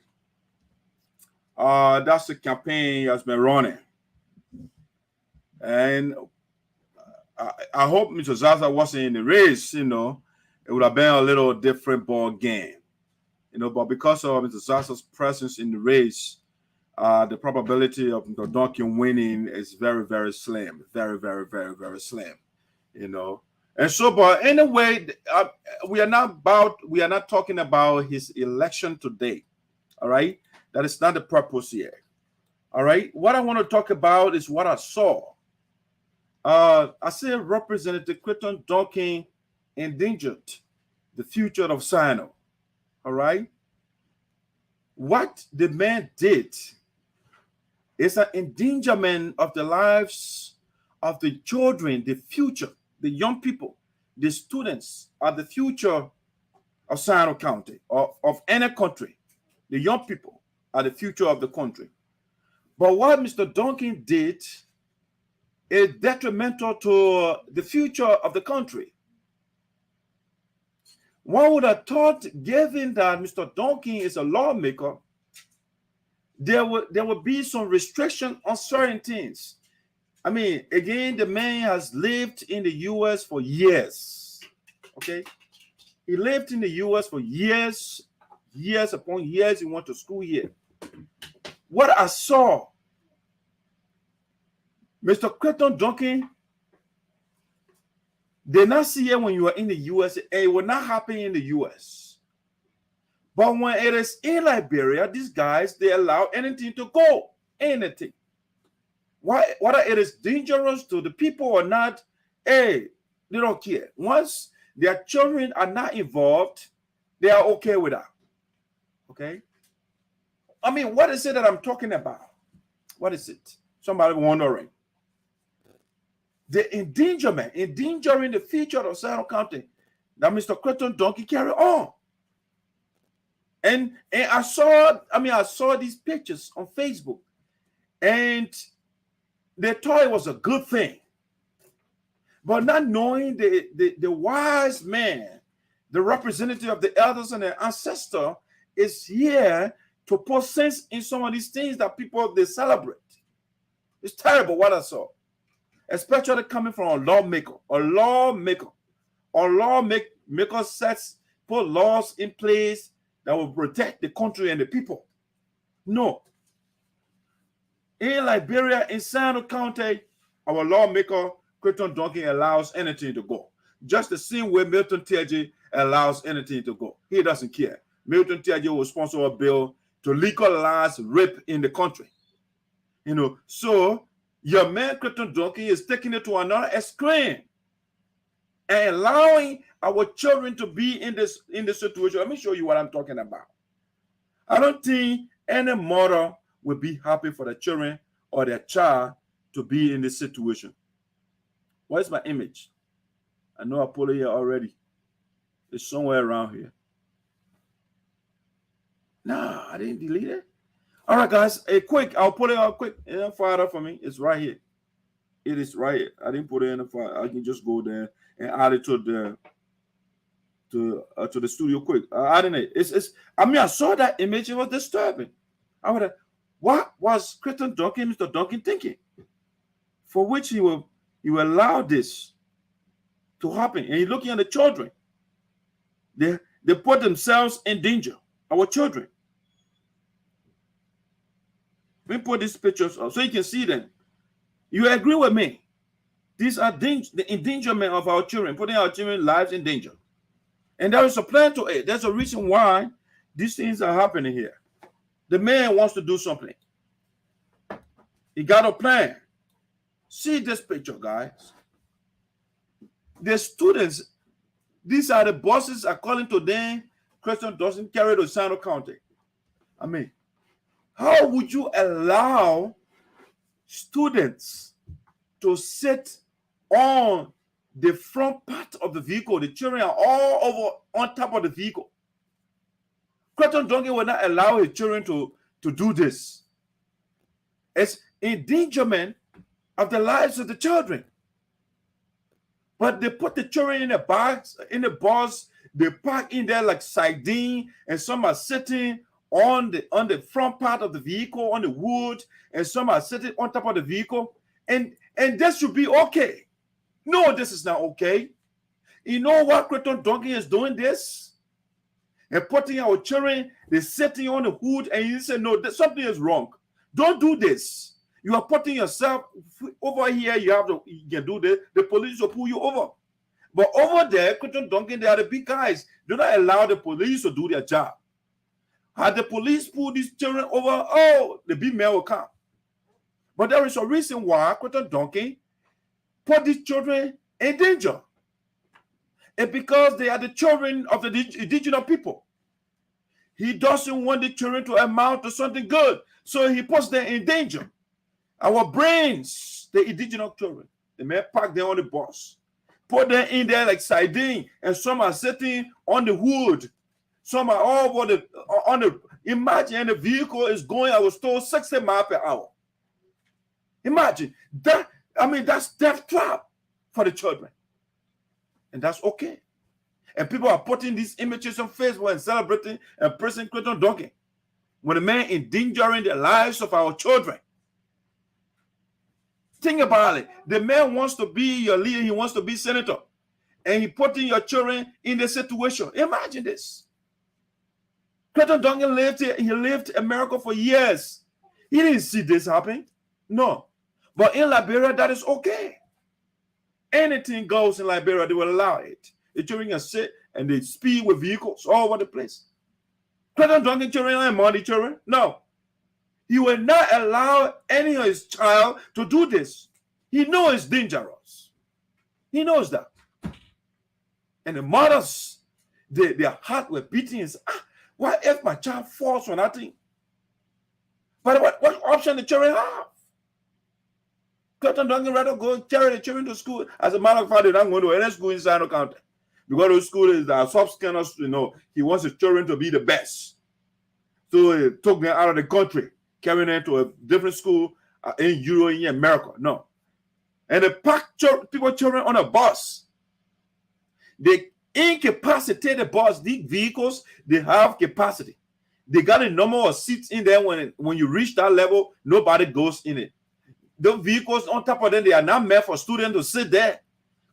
That's the campaign he has been running. And I hope Mr. Zarzar wasn't in the race, it would have been a little different ball game, but because of Mr. Zarzar's presence in the race, the probability of Mr. Duncan winning is very, very slim, very, very, very, very slim, And so, but anyway, we are not talking about his election today, all right? That is not the purpose here. All right. What I want to talk about is what I saw. I said Representative Crayton Duncan endangered the future of Sinoe. All right. What the man did is an endangerment of the lives of the children, the future, the young people, the students are the future of Sinoe County or of any country. The young people are the future of the country. But what Mr. Duncan did is detrimental to the future of the country. One would have thought, given that Mr. Duncan is a lawmaker, there would be some restriction on certain things. I mean, again, the man has lived in the U.S. for years. Okay? He lived in the U.S. for years upon years. He went to school here. What I saw, Mr. Crayton Duncan did not see it when you are in the U.S. It will not happen in the U.S. But when it is in Liberia, these guys, they allow anything to go. Anything. Whether it is dangerous to the people or not, they don't care. Once their children are not involved, they are okay with that. Okay? I mean, what is it that I'm talking about? What is it? Somebody wondering. The endangering the future of Sinoe County that Mr. Crayton Duncan carry on. And I saw these pictures on Facebook, and they thought it was a good thing. But not knowing the wise man, the representative of the elders and the ancestor, is here to put sense in some of these things that people, they celebrate. It's terrible what I saw. Especially coming from a lawmaker. A lawmaker sets, put laws in place that will protect the country and the people. No. In Liberia, in Sinoe County, our lawmaker, Crayton Duncan, allows anything to go. Just the same way Milton Toteh allows anything to go. He doesn't care. Milton Toteh will sponsor a bill to legalize rape in the country. You know, so your man Crayton Duncan is taking it to another extreme and allowing our children to be in this situation. Let me show you what I'm talking about. I don't think any mother will be happy for the children or their child to be in this situation. Where's my image? I know I put it here already. It's somewhere around here. No, I didn't delete it. All right, guys. I'll put it out quick in the file for me. It's right here. It is right here. I didn't put it in the file. I can just go there and add it to the studio quick. Adding it. I saw that image. It was disturbing. What was Crayton Duncan, Mr. Duncan, thinking? For which he will allow this to happen. And he's looking at the children. They put themselves in danger. Our children. Let me put these pictures up so you can see them. You agree with me? These are the endangerment of our children, putting our children's lives in danger. And there is a plan to it. There's a reason why these things are happening here. The man wants to do something. He got a plan. See this picture, guys. The students, these are the bosses according to them. Crayton Duncan carried to Sinoe County. I mean, how would you allow students to sit on the front part of the vehicle? The children are all over on top of the vehicle. Crayton Duncan will not allow his children to do this. It's endangerment of the lives of the children. But they put the children in the bus, they park in there like sardine, and some are sitting on the front part of the vehicle, on the wood, and some are sitting on top of the vehicle, and this should be okay. No, this is not okay. You know what Crayton Duncan is doing this? And putting our children, they're sitting on the hood, and you say, no, something is wrong. Don't do this. You are putting yourself over here. You can do this. The police will pull you over. But over there, Crayton Duncan, they are the big guys. Do not allow the police to do their job. Had the police pull these children over, oh, the big man will come. But there is a reason why Crayton Duncan put these children in danger. It's because they are the children of the indigenous people. He doesn't want the children to amount to something good, so he puts them in danger. Our brains, the indigenous children, the man park them on the bus, put them in there like sardine, and some are sitting on the wood. Some are all on the imagine the vehicle is going, I was told, 60 miles per hour. Imagine that. I mean, that's death trap for the children. And that's okay. And people are putting these images on Facebook and celebrating and praising Crayton Duncan when the man endangering the lives of our children. Think about it. The man wants to be your leader. He wants to be senator. And he putting your children in the situation. Imagine this. Crayton Duncan lived here. He lived in America for years. He didn't see this happen. No. But in Liberia, that is okay. Anything goes in Liberia, they will allow it. The children can sit and they speed with vehicles all over the place. Crayton Duncan children and money children? No. He will not allow any of his child to do this. He knows it's dangerous. He knows that. And the mothers, their heart were beating. What if my child falls for nothing? But what option the children have? Crayton Duncan rather go carry the children to school. As a matter of fact, they're not going to any school in Sinoe County. Because the school is a sub-scanners, he wants his children to be the best. So he took them out of the country, carrying them to a different school in Europe, in America. No. and they pack children on a bus. They incapacitate the bus. These vehicles, they have capacity. They got a number of seats in there. When you reach that level, nobody goes in it. The vehicles on top of them, they are not meant for students to sit there.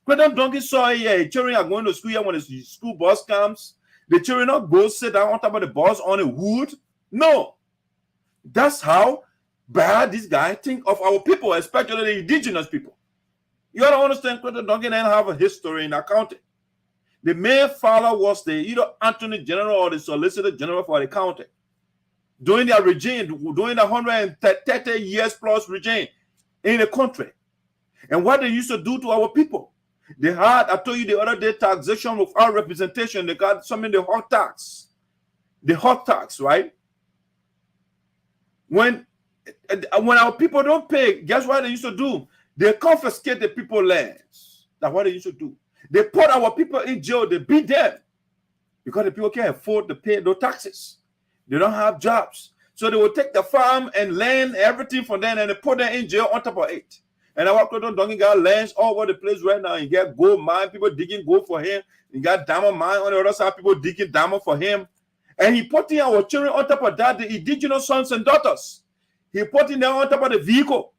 Crayton Duncan saw children are going to school here when the school bus comes. The children not go sit down on top of the bus on a wood. No. That's how bad this guy think of our people, especially the indigenous people. You got to understand, Crayton Duncan didn't have a history in that county. The main father was the either Attorney General or the Solicitor General for the county. During their regime, during the 130 years plus regime in the country. And what they used to do to our people. They had, I told you the other day, taxation without representation. They got something, the hot tax. The hot tax, right? When our people don't pay, guess what they used to do? They confiscate the people's lands. That's what they used to do. They put our people in jail. They beat them because the people can't afford to pay those taxes. They don't have jobs. So they will take the farm and land, everything from them, and they put them in jail on top of it. And our Crayton Duncan got lands all over the place right now. He got gold mine, people digging gold for him. He got diamond mine on the other side, people digging diamond for him. And he putting our children on top of that, the indigenous sons and daughters. He putting them on top of the vehicle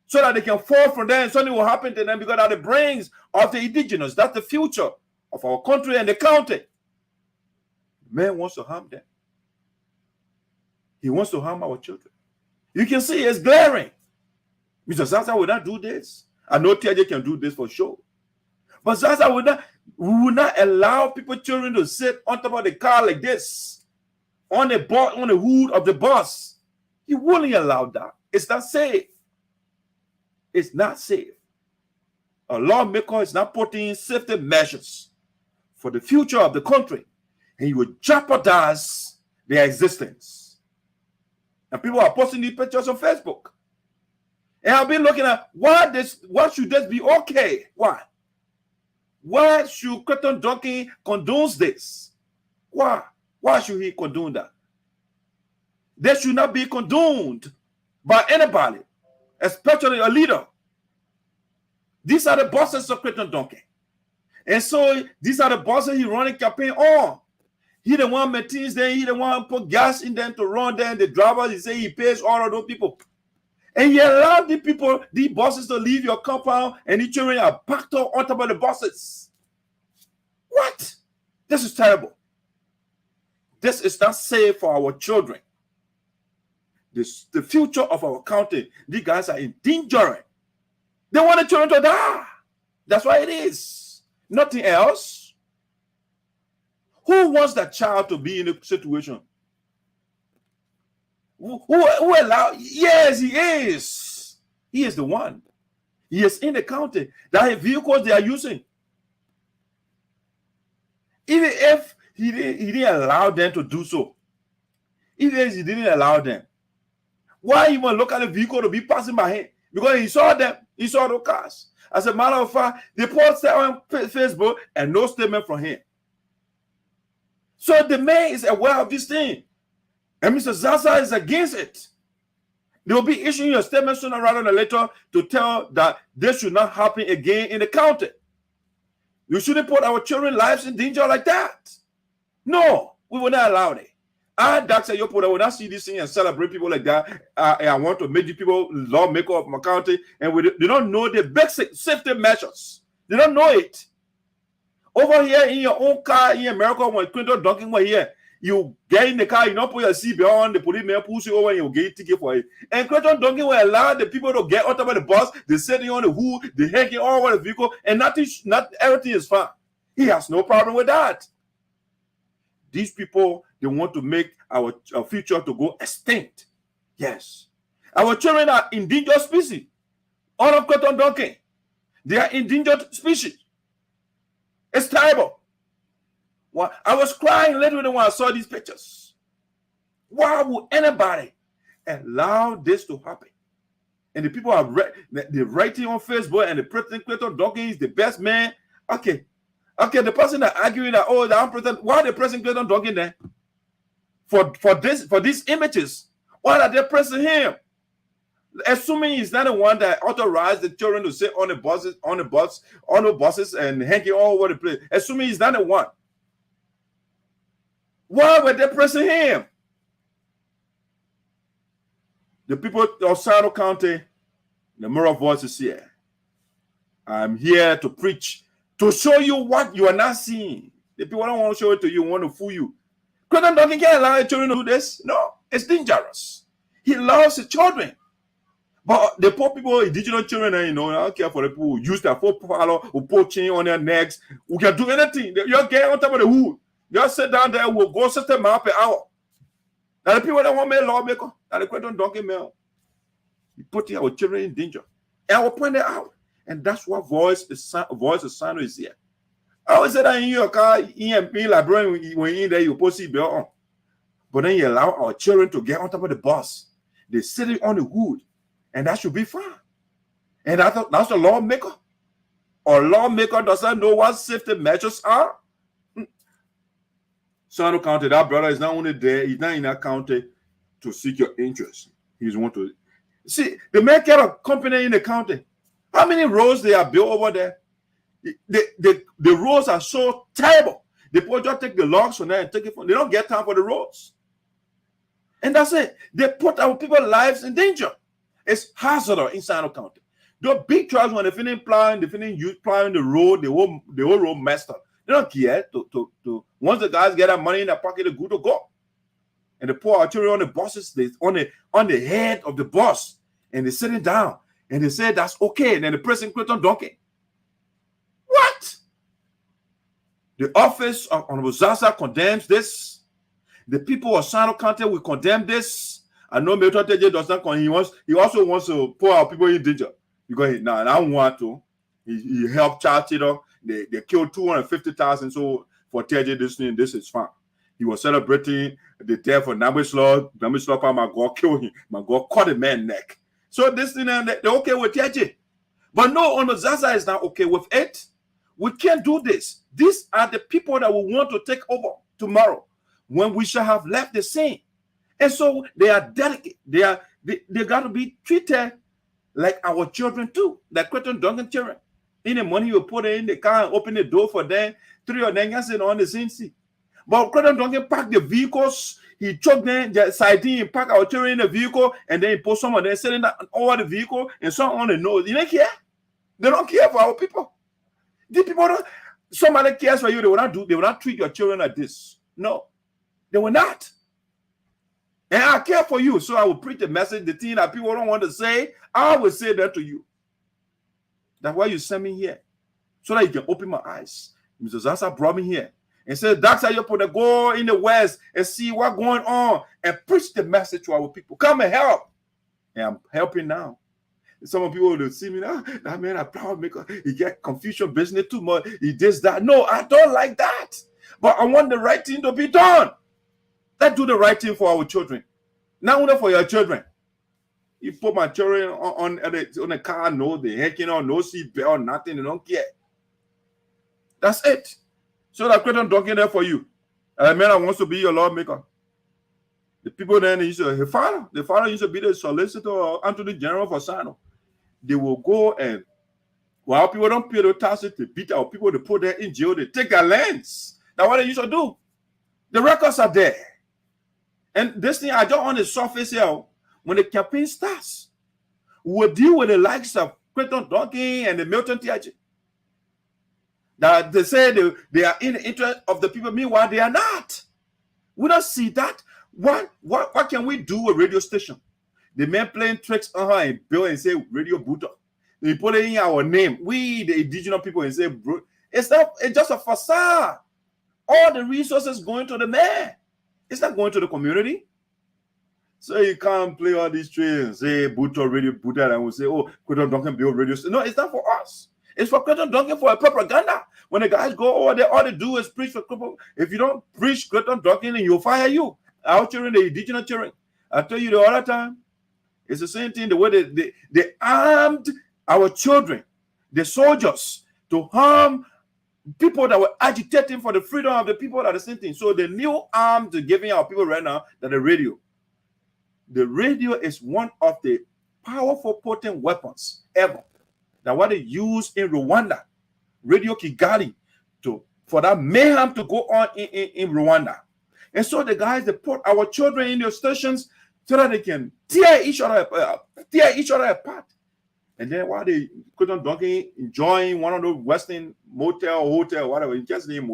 so that they can fall from there and something will happen to them because of the brains of the indigenous. That's the future of our country and the county. Man wants to harm them. He wants to harm our children. You can see it's glaring. Mr. Zarzar will not do this. I know TJ can do this for sure. But Zarzar will not allow children to sit on top of the car like this, on the hood of the bus. He wouldn't allow that. It's not safe. It's not safe. A lawmaker is not putting in safety measures for the future of the country, and he will jeopardize their existence. And people are posting these pictures on Facebook. And I've been looking at why should this be okay? Why? Why should Crayton Duncan condone this? Why? Why should he condone that? They should not be condoned by anybody, especially a leader. These are the bosses of Crayton Duncan. And so these are the bosses he running campaign on. He the one maintains them, he the one put gas in them to run them. The drivers, he say he pays all of those people. And he allowed the people, the bosses to leave your compound and the children are packed up on top of the buses. What? This is terrible. This is not safe for our children. The future of our county, these guys are endangering. They want the children to die. That's why it is. Nothing else. Who wants that child to be in a situation? Who allowed? Yes, he is. He is the one. He is in the county. That are vehicles they are using. Even if he didn't allow them to do so. Even if he didn't allow them. Why even look at the vehicle to be passing by him? Because he saw them. He saw the cars. As a matter of fact, they posted on Facebook and no statement from him. So the man is aware of this thing. And Mr. Zarzar is against it. They will be issuing a statement sooner rather than later to tell that this should not happen again in the county. You shouldn't put our children's lives in danger like that. No, we will not allow it. I, Sayyopodeh, will not see this thing and celebrate people like that. I want to make the people lawmaker of my county, and they don't know the basic safety measures. They don't know it. Over here in your own car in America, when Crayton Duncan was here, you get in the car, you don't put your seatbelt on, the policeman pulls you over and you get a ticket for it. And Crayton Duncan will allow the people to get on top of the bus, they sitting on the hood, they hanging all over the vehicle, and not everything is fine. He has no problem with that. These people, they want to make our future to go extinct. Yes. Our children are endangered species. All of Crayton Duncan, they are endangered species. It's terrible. Well, I was crying literally when I saw these pictures. Why would anybody allow this to happen? And the people are they're writing on Facebook, and the President Crayton Duncan is the best man. Okay, the person that arguing that, oh, the president, why the President Crayton Duncan there? For these images, why are they pressing him? Assuming he's not the one that authorized the children to sit on the buses and hanging all over the place. Assuming he's not the one. Why were they pressing him? The people of Sinoe County, the moral voice is here. I'm here to preach, to show you what you are not seeing. The people don't want to show it to you, want to fool you. Crayton Duncan can't allow his children to do this. No, it's dangerous. He loves his children. But the poor people, indigenous children, I don't care for the people who use their foot follow, who put chain on their necks, who can do anything. You're getting on top of the hood. Just sit down there, we'll go 60 miles per hour. Now the people that want me lawmaker, now the Crayton Duncan mail, he putting our children in danger. And I will point it out. And that's what voice of Sinoe is here. I always say that in your car, in library, when you're in there, you post it on. But then you allow our children to get on top of the bus. They sitting on the hood. And that should be fine. And that's the lawmaker. Or lawmaker doesn't know what safety measures are. Sinoe County, that brother is not only there, he's not in that county to seek your interest. He's want to see the man get a company in the county. How many roads they are built over there? The roads are so terrible. The people just take the logs from there and take it from. They don't get time for the roads. And that's it. They put our people's lives in danger. It's hazardous in Sinoe County. The big trucks, when they finish plowing, they finish plowing the road, the whole road messed up. They don't care to once the guys get that money in their pocket, they're good to go. And they pour artillery on the buses, on the head of the bus, and they're sitting down, and they say that's okay. And then the President Crayton Duncan. What? The office of Honorable Zarzar condemns this. The people of Sinoe County will condemn this. I know Mildred does not condemn. He also wants to pour our people in danger. Because I don't want to. He helped charity though. They killed 250,000. So for TJ this is fine. He was celebrating the death of Nabislo. Nabislo, my God killed him. My God cut the man's neck. So this thing, they're okay with TJ. But no, on the Zarzar is not okay with it. We can't do this. These are the people that we want to take over tomorrow when we shall have left the scene. And so they are delicate. They got to be treated like our children too, like Crayton Duncan children. In the money you put in the car and open the door for them, 3 of them can sit on the same seat. But Crayton Duncan packed the vehicles, he took them, the side in, pack our children in the vehicle, and then he put some of them sitting over the vehicle and some on the nose. You don't care. They don't care for our people. These people don't. Somebody cares for you. They will not treat your children like this. No, they will not. And I care for you, so I will preach the message, the thing that people don't want to say. I will say that to you. That's why you sent me here, so that you can open my eyes. Mr. Zarzar brought me here and said, "That's how you put the go in the West and see what's going on and preach the message to our people. Come and help." And I'm helping now. Some people will see me now. That man, a proud maker. He get confusion business too much. He does that. No, I don't like that. But I want the right thing to be done. Let's do the right thing for our children. Not only for your children. You put my children on the car, no, they hacking on, no seat belt, nothing, they don't care. That's it. So that Crayton Duncan there for you. And man, I want to be your lawmaker. The people then used to, the father used to be the solicitor or Attorney General for Sinoe. They will go and while people don't pay the taxes, they beat our people, they put them in jail, they take their lands. That's what they used to do. The records are there. And this thing, I just on the surface here, when the campaign starts, we'll deal with the likes of Crayton Duncan and the Milton TIG. That they say they are in the interest of the people, meanwhile, they are not. We don't see that. What can we do with radio station? The men playing tricks on her and bill and say Radio Buddha. They put it in our name. We, the indigenous people, and say, bro, it's just a facade. All the resources going to the man. It's not going to the community. So you can't play all these tricks and say Buddha, Radio Buddha, and we'll say, oh, Crayton Duncan build radio station. No, it's not for us. It's for Crayton Duncan for a propaganda. When the guys go over there, all they do is preach for people. If you don't preach Crayton Duncan, he'll fire you. Our children, the indigenous children. I tell you the other time, it's the same thing, the way they armed our children, the soldiers, to harm people that were agitating for the freedom of the people are the same thing. So the new arm to giving our people right now that the radio. The radio is one of the powerful, potent weapons ever. That what they use in Rwanda, Radio Kigali, for that mayhem to go on in Rwanda. And so the guys, they put our children in their stations so that they can tear each other apart. And then while they Crayton Duncan enjoying one of those Western motel, hotel, whatever, you just name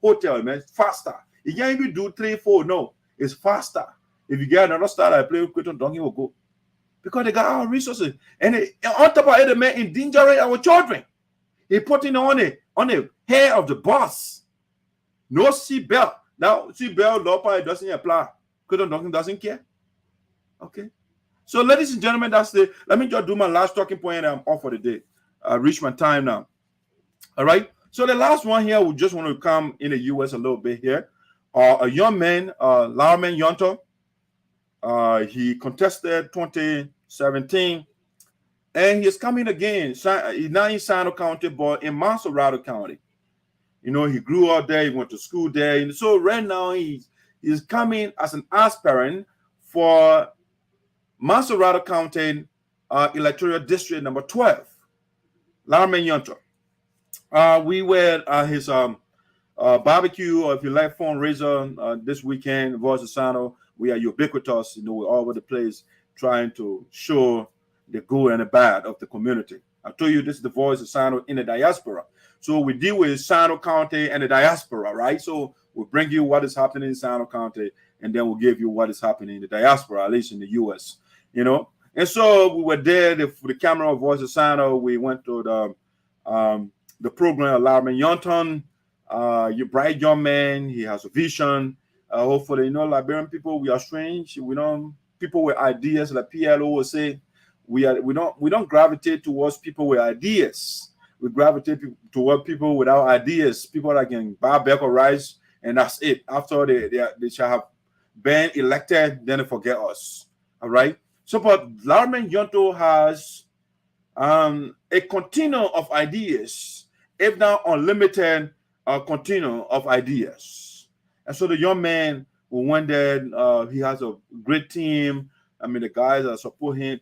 hotel, man, faster. You can't even do 3, 4. No, it's faster. If you get another star that play with Crayton Duncan will go. Because they got our resources. And on top of it, the man endangering our children. He putting on the hair of the boss. No seatbelt. Now, seatbelt law doesn't apply. Crayton Duncan doesn't care. Okay. So, ladies and gentlemen, let me just do my last talking point and I'm off for the day. I reached my time now. All right. So the last one here, we just want to come in the U.S. a little bit here. A young man, Larman Yonto, he contested 2017, and he's coming again. He's not in Sinoe County, but in Monserrate County. You know, he grew up there. He went to school there. And so right now, he's coming as an aspirant for Monserrate County Electoral District number 12. Larman Yonto. We were at his barbecue, or if you like fundraiser this weekend, Voice of Sinoe. We are ubiquitous, you know, we're all over the place trying to show the good and the bad of the community. I told you this is the Voice of Sinoe in the diaspora. So we deal with Sinoe County and the diaspora, right? So we'll bring you what is happening in Sinoe County, and then we'll give you what is happening in the diaspora, at least in the U.S., you know. And so we were there for the camera of Voice of Sinoe. We went to the program of Larman Yonton. You bright young man, he has a vision. Hopefully, you know, Liberian people, we are strange. We don't, people with ideas, like PLO will say, we don't gravitate towards people with ideas. We gravitate toward people without ideas, people that can buy a bag of rice, and that's it. After they shall have been elected, then they forget us. All right. So, but Larman Yonto has a continuum of ideas, if not unlimited continuum of ideas. And so the young man who went there, he has a great team. I mean, the guys are supporting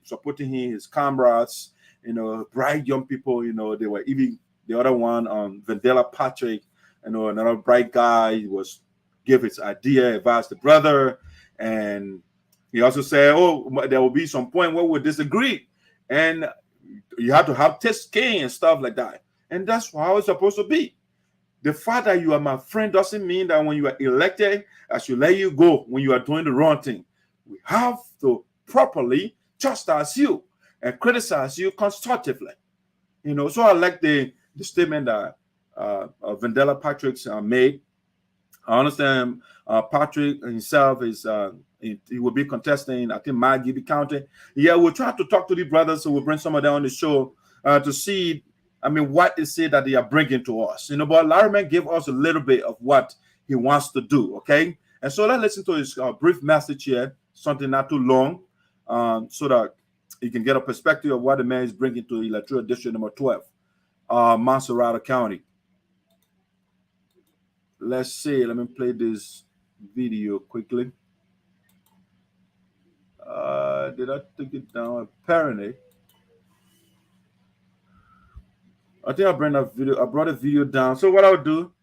him, his comrades, you know, bright young people, you know, they were even the other one, Vendela Patrick, you know, another bright guy. He was give his idea, advise the brother, and he also said, oh, there will be some point where we'll disagree. And you have to have thick skin and stuff like that. And that's how it's supposed to be. The fact that you are my friend doesn't mean that when you are elected, I should let you go when you are doing the wrong thing. We have to properly chastise you and criticize you constructively. You know, so I like the statement that Vendela Patrick's made. I understand Patrick himself is he will be contesting, I think, Maggie County. Yeah, we'll try to talk to the brothers, so we'll bring some of them on the show to see, I mean, what is it that they are bringing to us. You know, but Larman gave us a little bit of what he wants to do, okay? And so let's listen to his brief message here, something not too long, so that you can get a perspective of what the man is bringing to Electoral District number 12, Monserrate County. Let's see. Let me play this video quickly. Did I take it down? Apparently. I think I brought a video down. So what I'll do,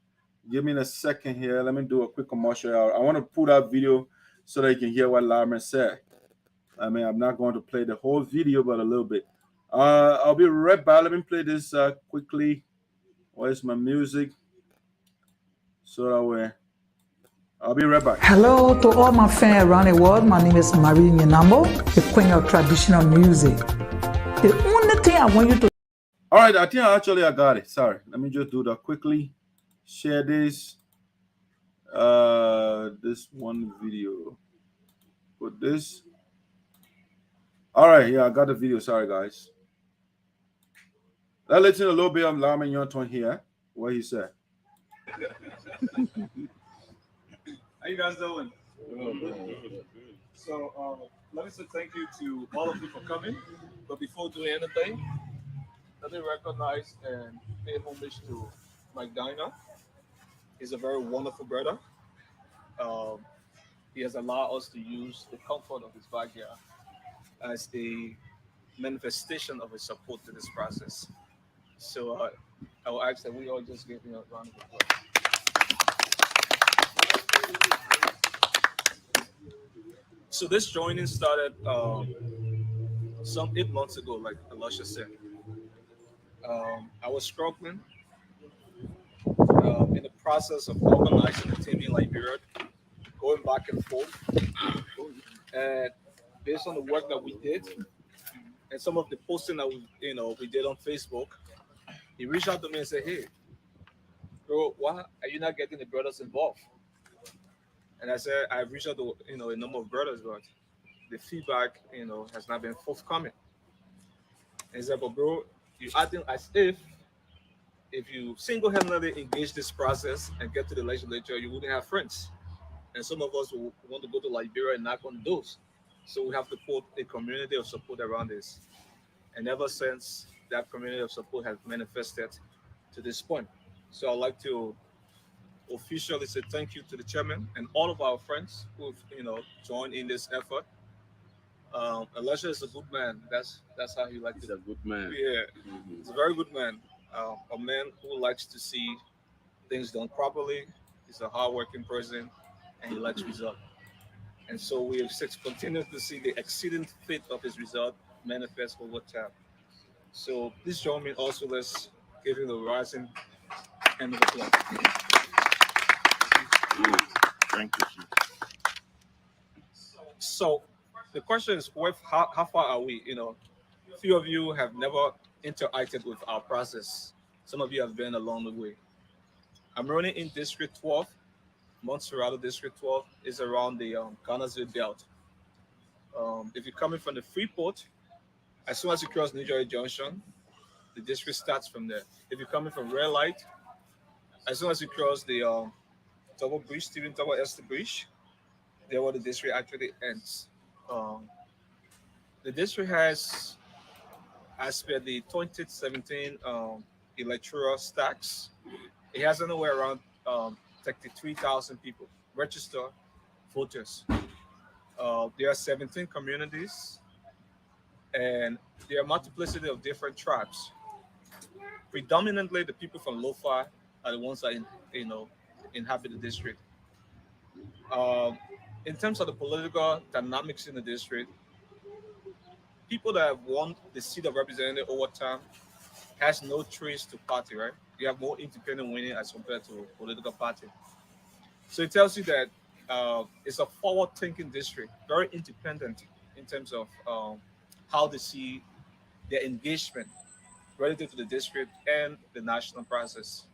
give me a second here. Let me do a quick commercial. I want to pull that video so that you can hear what Larman said. I mean, I'm not going to play the whole video, but a little bit. I'll be right back. Let me play this quickly. Where's my music? So that way, I'll be right back. Hello to all my fans around the world. My name is Rina Nambo, the queen of traditional music. The only thing I want you to... All right, I think I got it. Sorry. Let me just do that quickly. Share this. This one video. Put this. All right, yeah, I got the video. Sorry, guys. Let's listen a little bit of Larman Yonton here. What he said. How you guys doing? So let me say thank you to all of you for coming. But before doing anything, let me recognize and pay homage to Mike Diner. He's a very wonderful brother. He has allowed us to use the comfort of his backyard as a manifestation of his support to this process. So I will ask that we all just give him a round of applause. So this joining started some 8 months ago, like Elisha said. I was struggling in the process of organizing the team in Liberia, going back and forth. And based on the work that we did and some of the posting that we did on Facebook, he reached out to me and said, "Hey, bro, why are you not getting the brothers involved?" And I said, I've reached out to a number of brothers, but the feedback has not been forthcoming. And he said, "But bro, you acting as if you single-handedly engage this process and get to the legislature, you wouldn't have friends. And some of us will want to go to Liberia and knock on doors. So we have to put a community of support around this." And ever since, that community of support has manifested to this point. So I'd like to officially say thank you to the chairman and all of our friends who've joined in this effort. Elisha is a good man. That's how he likes He's it. a good man. Yeah, he's a very good man. A man who likes to see things done properly. He's a hardworking person, and he likes results. And so we have continued to see the exceeding fit of his result manifest over time. So please join me also. Let's give him the rising hand of applause. Thank you, Chief. So the question is, how far are we? A few of you have never interacted with our process. Some of you have been along the way. I'm running in District 12. Montserrat District 12 is around the Ghana's belt. If you're coming from the Freeport, as soon as you cross New Jersey Junction, the district starts from there. If you're coming from Red Light, as soon as you cross the double bridge, Stephen Double Esther Bridge, there where the district actually ends. The district has, as per the 2017 electoral stacks, it has anywhere around 33,000 people registered voters. There are 17 communities, and there are multiplicity of different tribes. Predominantly, the people from Lofa are the ones that inhabit the district. In terms of the political dynamics in the district, people that have won the seat of representative over time has no trace to party, right? You have more independent winning as compared to political party. So it tells you that it's a forward-thinking district, very independent in terms of how they see their engagement relative to the district and the national process.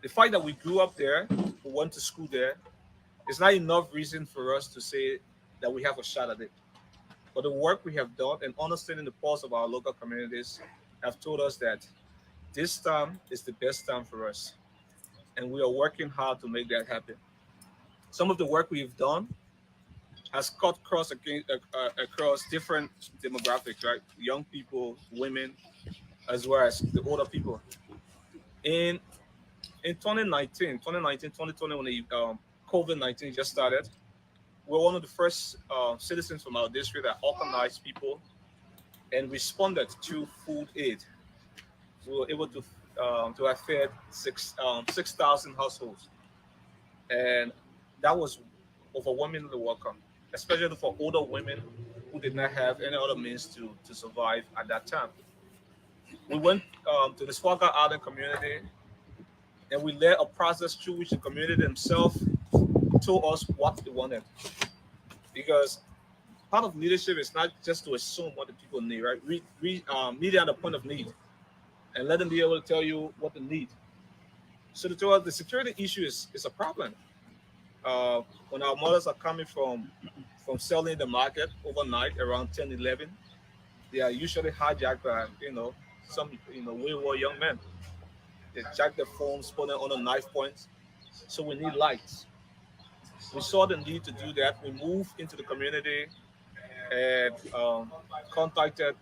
The fact that we grew up there, we went to school there, is not enough reason for us to say that we have a shot at it. But the work we have done and understanding the pulse of our local communities have told us that this time is the best time for us. And we are working hard to make that happen. Some of the work we've done has cut across different demographics, right? Young people, women, as well as the older people. In 2019, 2020, when the COVID-19 just started, we're one of the first citizens from our district that organized people and responded to food aid. We were able to have fed 6,000 households. And that was overwhelmingly welcome, especially for older women who did not have any other means to survive at that time. We went to the Swagger Island community, and we led a process through which the community themselves told us what they wanted. Because part of leadership is not just to assume what the people need, right? Meet at the point of need and let them be able to tell you what they need. So the security issue is a problem. When our mothers are coming from selling in the market overnight around 10, 11, they are usually hijacked by, some, wayward young men. They jack their phones, put them on a knife point. So we need lights. We saw the need to do that. We moved into the community and contacted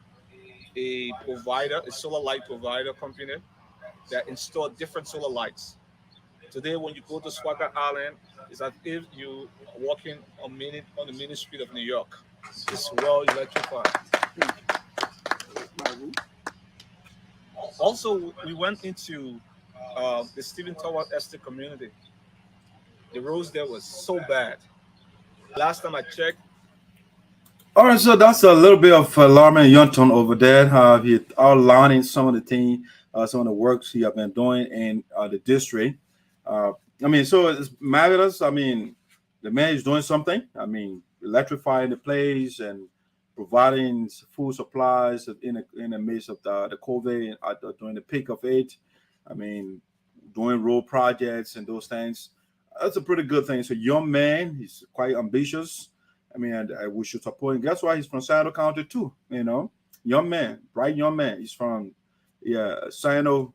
a provider, a solar light provider company that installed different solar lights. Today, when you go to Swagger Island, it's as if you are walking on the main street of New York. It's well electrified. Also, we went into the Stephen Toward Estate community. The roads there was so bad. Last time I checked. All right, so that's a little bit of Larman Yunton over there. He outlining some of the things, some of the works he have been doing in the district. I mean, so it's marvelous. I mean, the man is doing something. I mean, electrifying the place and providing food supplies in the midst of the COVID during the peak of it. I mean, doing road projects and those things. That's a pretty good thing. He's a young man. He's quite ambitious. I mean, we should support him. Guess why? He's from Sinoe County too. You know, young man, bright young man. He's from Sinoe.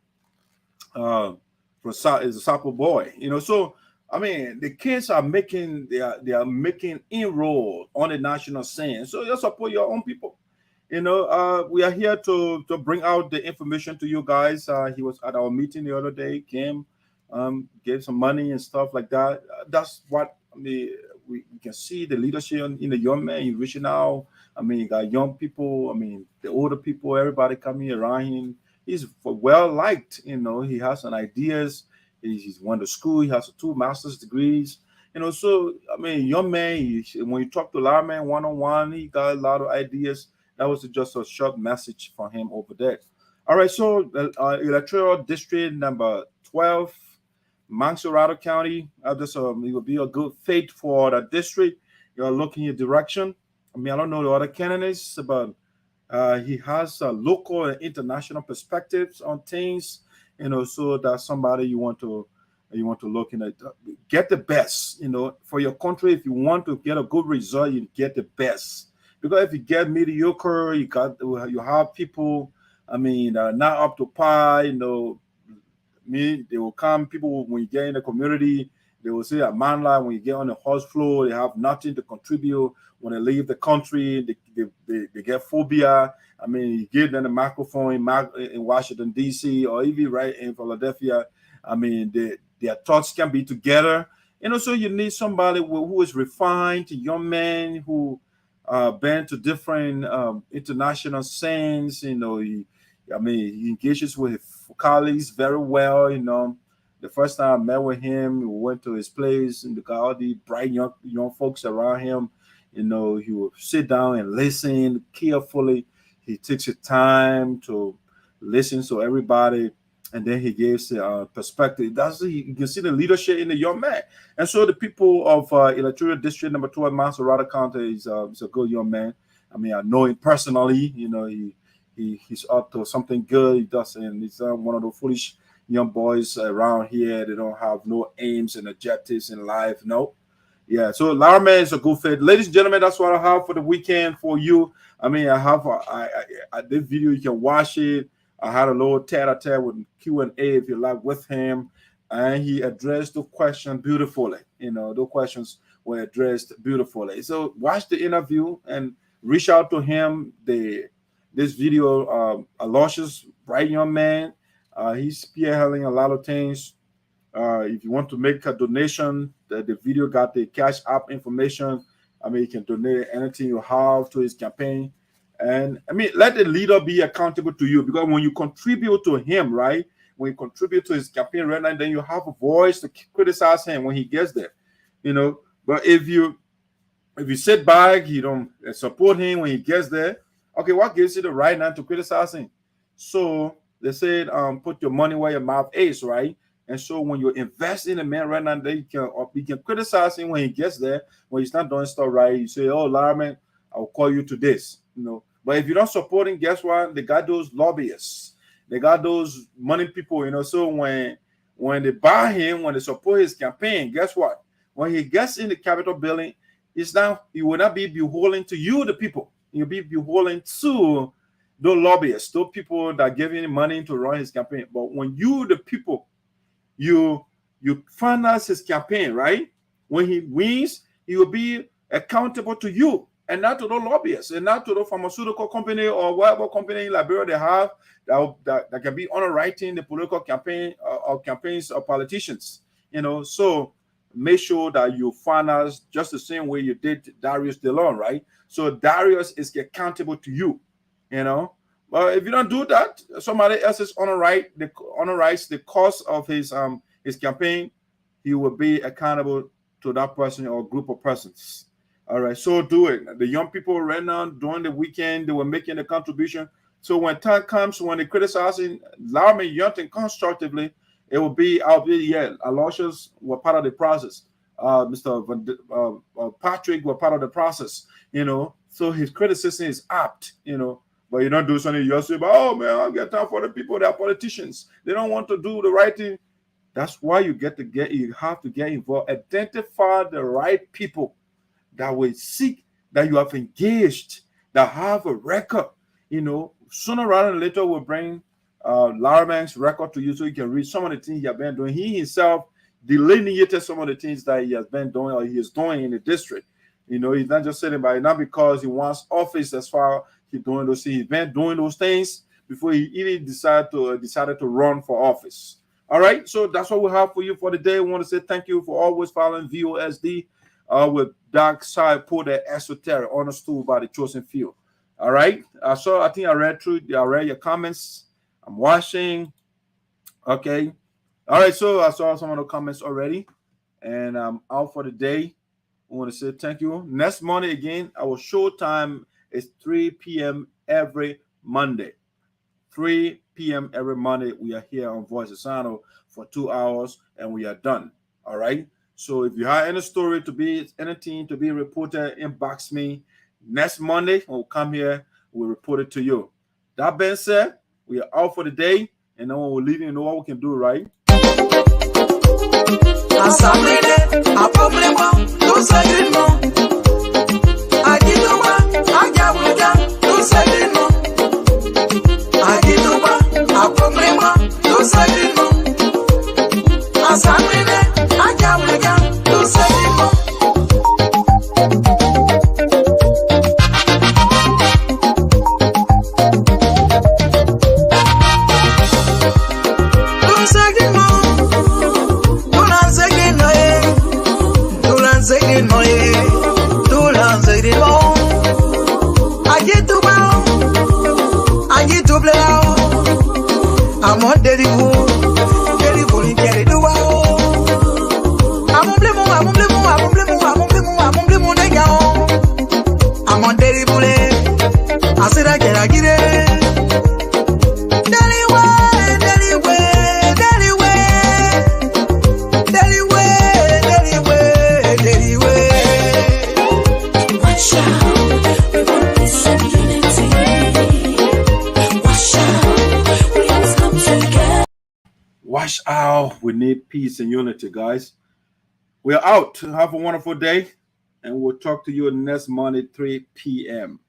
Is a Sapo boy. You know, so I mean, the kids are making they are making inroad on the national scene. So you support your own people. You know, we are here to bring out the information to you guys. He was at our meeting the other day. Came, gave some money and stuff like that. That's what I mean. We can see the leadership in the young man. He's reaching out. I mean, you got young people. I mean, the older people, everybody coming around him. He's well liked. You know, he has some ideas. He's went to school. He has 2 master's degrees. You know, so I mean, young man. When you talk to Larman one-on-one, he got a lot of ideas. That was just a short message for him over there. All right, so Electoral District number 12. Mansourado County, it will be a good fit for the district. You're looking in your direction. I mean, I don't know the other candidates, but he has local and international perspectives on things. You know, so that's somebody you want to look in at. Get the best. You know, for your country, if you want to get a good result, you get the best. Because if you get mediocre, you have people. I mean, not up to par. You know. They will come. People, when you get in the community, they will say a man like when you get on the horse floor, they have nothing to contribute. When they leave the country, they get phobia. I mean, you give them the microphone in Washington, D.C., or even right in Philadelphia. I mean, their thoughts can be together. You know, so you need somebody who is refined, a young man who been to different international scenes. You know, he engages with his colleagues very well. You know, the first time I met with him, we went to his place and got all the bright young folks around him. You know, he would sit down and listen carefully. He takes his time to listen to everybody, and then he gives a perspective. You can see the leadership in the young man. And so the people of Electoral District number 2 in Mansourado County is a good young man. I mean, I know him personally. You know, he's up to something good. He does, and he's one of the foolish young boys around here. They don't have no aims and objectives in life. No. Yeah, so Larman is a good fit. Ladies and gentlemen, that's what I have for the weekend for you. I mean, I have this video, you can watch it. I had a little tete-a-tete with Q&A if you like with him, and he addressed the question beautifully. You know, the questions were addressed beautifully. So watch the interview and reach out to him. This video, a luscious, bright young man. He's spearheading a lot of things. If you want to make a donation, the video got the Cash App information. I mean, you can donate anything you have to his campaign. And I mean, let the leader be accountable to you, because when you contribute to him, right? When you contribute to his campaign right now, then you have a voice to criticize him when he gets there, you know. But if you sit back, you don't support him when he gets there, okay, what gives you the right now to criticize him? So they said, put your money where your mouth is, right? And so when you invest in a man right now, then you can criticize him when he gets there. When he's not doing stuff right, you say, oh, Larman, I'll call you to this, you know. But if you don't support him, guess what? They got those lobbyists. They got those money people, you know. So when they buy him, when they support his campaign, guess what? When he gets in the Capitol building, he will not be beholden to you, the people. You'll be beholden to those lobbyists, those people that give him money to run his campaign. But when you, the people, you finance his campaign, right? When he wins, he will be accountable to you and not to the lobbyists and not to the pharmaceutical company or whatever company in Liberia they have that can be underwriting the political campaign or campaigns of politicians. You know, so make sure that you finance just the same way you did Darius DeLon, right? So Darius is accountable to you, you know. But if you don't do that, somebody else is on the right, the cost of his campaign, he will be accountable to that person or group of persons. All right, so do it. The young people right now during the weekend, they were making a contribution. So when time comes, when they criticizing Larry Youngton constructively, it will be, Aloysius were part of the process. Mr. Patrick were part of the process, you know. So his criticism is apt, you know. But you don't do something, you say, oh man, I'll get time for the people, they are politicians. They don't want to do the right thing. That's why you have to get involved. Identify the right people that will seek, that you have engaged, that have a record, you know. Sooner rather than later, we'll bring Larman's record to you so you can read some of the things he has been doing. He himself delineated some of the things that he has been doing or he is doing in the district. You know, he's not just sitting by, not because he wants office as far he's doing those things. He's been doing those things before he even decided to run for office. All right, so that's what we have for you for the day. We want to say thank you for always following VOSD with Saybline Esoteric, understood by the chosen few. All right. I think I read your comments. I'm watching. Okay. All right. So I saw some of the comments already. And I'm out for the day. I want to say thank you. Next Monday again, our show time is 3 p.m. every Monday. 3 p.m. every Monday. We are here on Voice of Sinoe for 2 hours and we are done. All right. So if you have any story anything to be reported, inbox me. Next Monday, we'll come here, we'll report it to you. That being said, we are out for the day, and then when we're leaving, you know what we can do, right? Watch out. We need peace and unity, guys. We're out. Have a wonderful day. And we'll talk to you next Monday, 3 p.m.